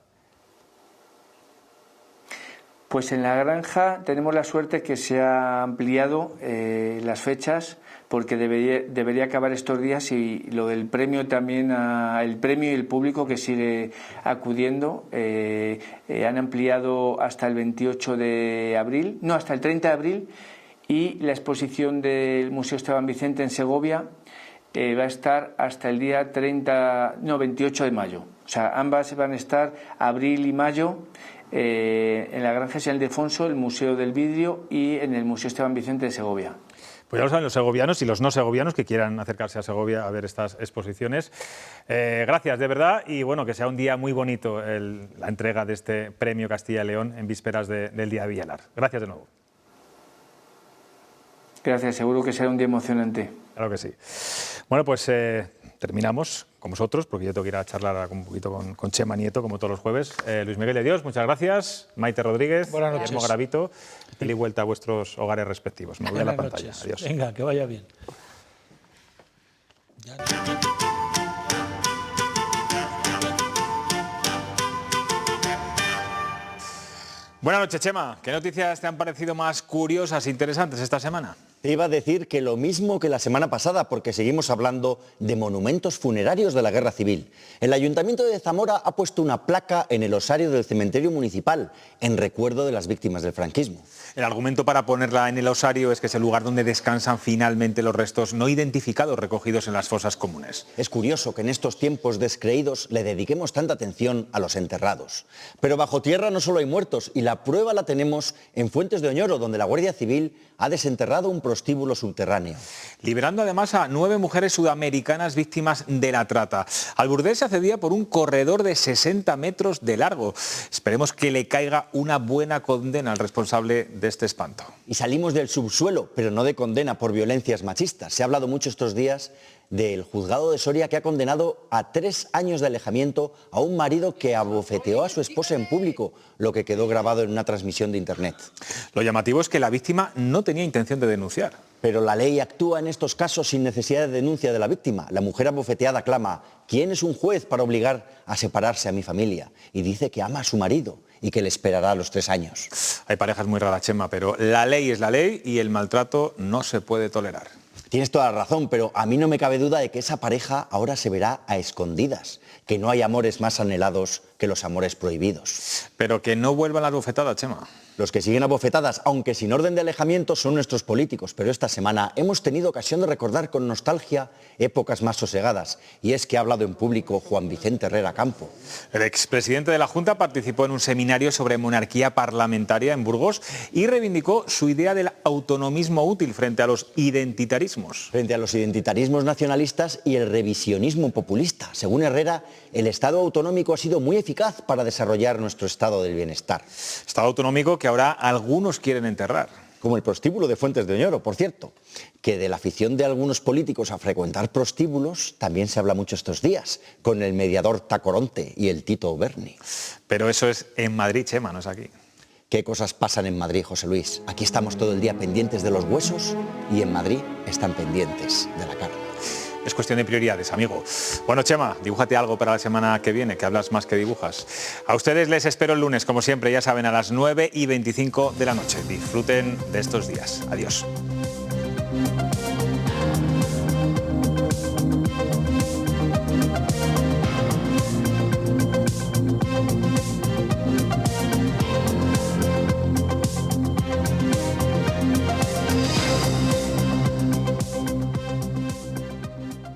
Pues en La Granja tenemos la suerte que se ha ampliado las fechas, porque debería acabar estos días, y lo del premio también, el premio y el público que sigue acudiendo, han ampliado hasta el 28 de abril, no, hasta el 30 de abril, y la exposición del Museo Esteban Vicente en Segovia va a estar hasta el día 28 de mayo. O sea, ambas van a estar abril y mayo. En La Granja San Ildefonso, el Museo del Vidrio, y en el Museo Esteban Vicente de Segovia. Pues ya lo saben los segovianos y los no segovianos que quieran acercarse a Segovia a ver estas exposiciones. Gracias, de verdad, y bueno, que sea un día muy bonito la entrega de este premio Castilla y León en vísperas del Día de Villalar. Gracias de nuevo. Gracias, seguro que será un día emocionante. Claro que sí. Bueno, pues terminamos con vosotros, porque yo tengo que ir a charlar un poquito con Chema Nieto, como todos los jueves. Luis Miguel de Dios, muchas gracias. Maite Rodríguez, Guillermo Garavito, y vuelta a vuestros hogares respectivos. Me voy a la pantalla. Noches. Adiós. Venga, que vaya bien. Buenas noches, Chema. ¿Qué noticias te han parecido más curiosas e interesantes esta semana? Te iba a decir que lo mismo que la semana pasada, porque seguimos hablando de monumentos funerarios de la Guerra Civil. El Ayuntamiento de Zamora ha puesto una placa en el osario del cementerio municipal en recuerdo de las víctimas del franquismo. El argumento para ponerla en el osario es que es el lugar donde descansan finalmente los restos no identificados recogidos en las fosas comunes. Es curioso que en estos tiempos descreídos le dediquemos tanta atención a los enterrados. Pero bajo tierra no solo hay muertos, y la prueba la tenemos en Fuentes de Oñoro, donde la Guardia Civil ha desenterrado un prostíbulo subterráneo. Liberando además a 9 mujeres sudamericanas víctimas de la trata. Al burdel se accedía por un corredor de 60 metros de largo. Esperemos que le caiga una buena condena al responsable de este espanto. Y salimos del subsuelo, pero no de condena por violencias machistas. Se ha hablado mucho estos días del juzgado de Soria, que ha condenado a 3 años de alejamiento a un marido que abofeteó a su esposa en público, lo que quedó grabado en una transmisión de internet. Lo llamativo es que la víctima no tenía intención de denunciar. Pero la ley actúa en estos casos sin necesidad de denuncia de la víctima. La mujer abofeteada clama: ¿quién es un juez para obligar a separarse a mi familia? Y dice que ama a su marido y que le esperará a los 3 años. Hay parejas muy raras, Chema, pero la ley es la ley y el maltrato no se puede tolerar. Tienes toda la razón, pero a mí no me cabe duda de que esa pareja ahora se verá a escondidas, que no hay amores más anhelados que los amores prohibidos. Pero que no vuelvan las bofetadas, Chema. Los que siguen a bofetadas, aunque sin orden de alejamiento, son nuestros políticos, pero esta semana hemos tenido ocasión de recordar con nostalgia épocas más sosegadas, y es que ha hablado en público Juan Vicente Herrera Campo. El expresidente de la Junta participó en un seminario sobre monarquía parlamentaria en Burgos y reivindicó su idea del autonomismo útil frente a los identitarismos. Frente a los identitarismos nacionalistas y el revisionismo populista. Según Herrera, el Estado autonómico ha sido muy eficaz para desarrollar nuestro estado del bienestar. Estado autonómico que ahora algunos quieren enterrar. Como el prostíbulo de Fuentes de Oñoro, por cierto, que de la afición de algunos políticos a frecuentar prostíbulos también se habla mucho estos días, con el mediador Tacoronte y el Tito Berni. Pero eso es en Madrid, Chema, no es aquí. ¿Qué cosas pasan en Madrid, José Luis? Aquí estamos todo el día pendientes de los huesos y en Madrid están pendientes de la carne. Es cuestión de prioridades, amigo. Bueno, Chema, dibújate algo para la semana que viene, que hablas más que dibujas. A ustedes les espero el lunes, como siempre, ya saben, a las 9:25 de la noche. Disfruten de estos días. Adiós.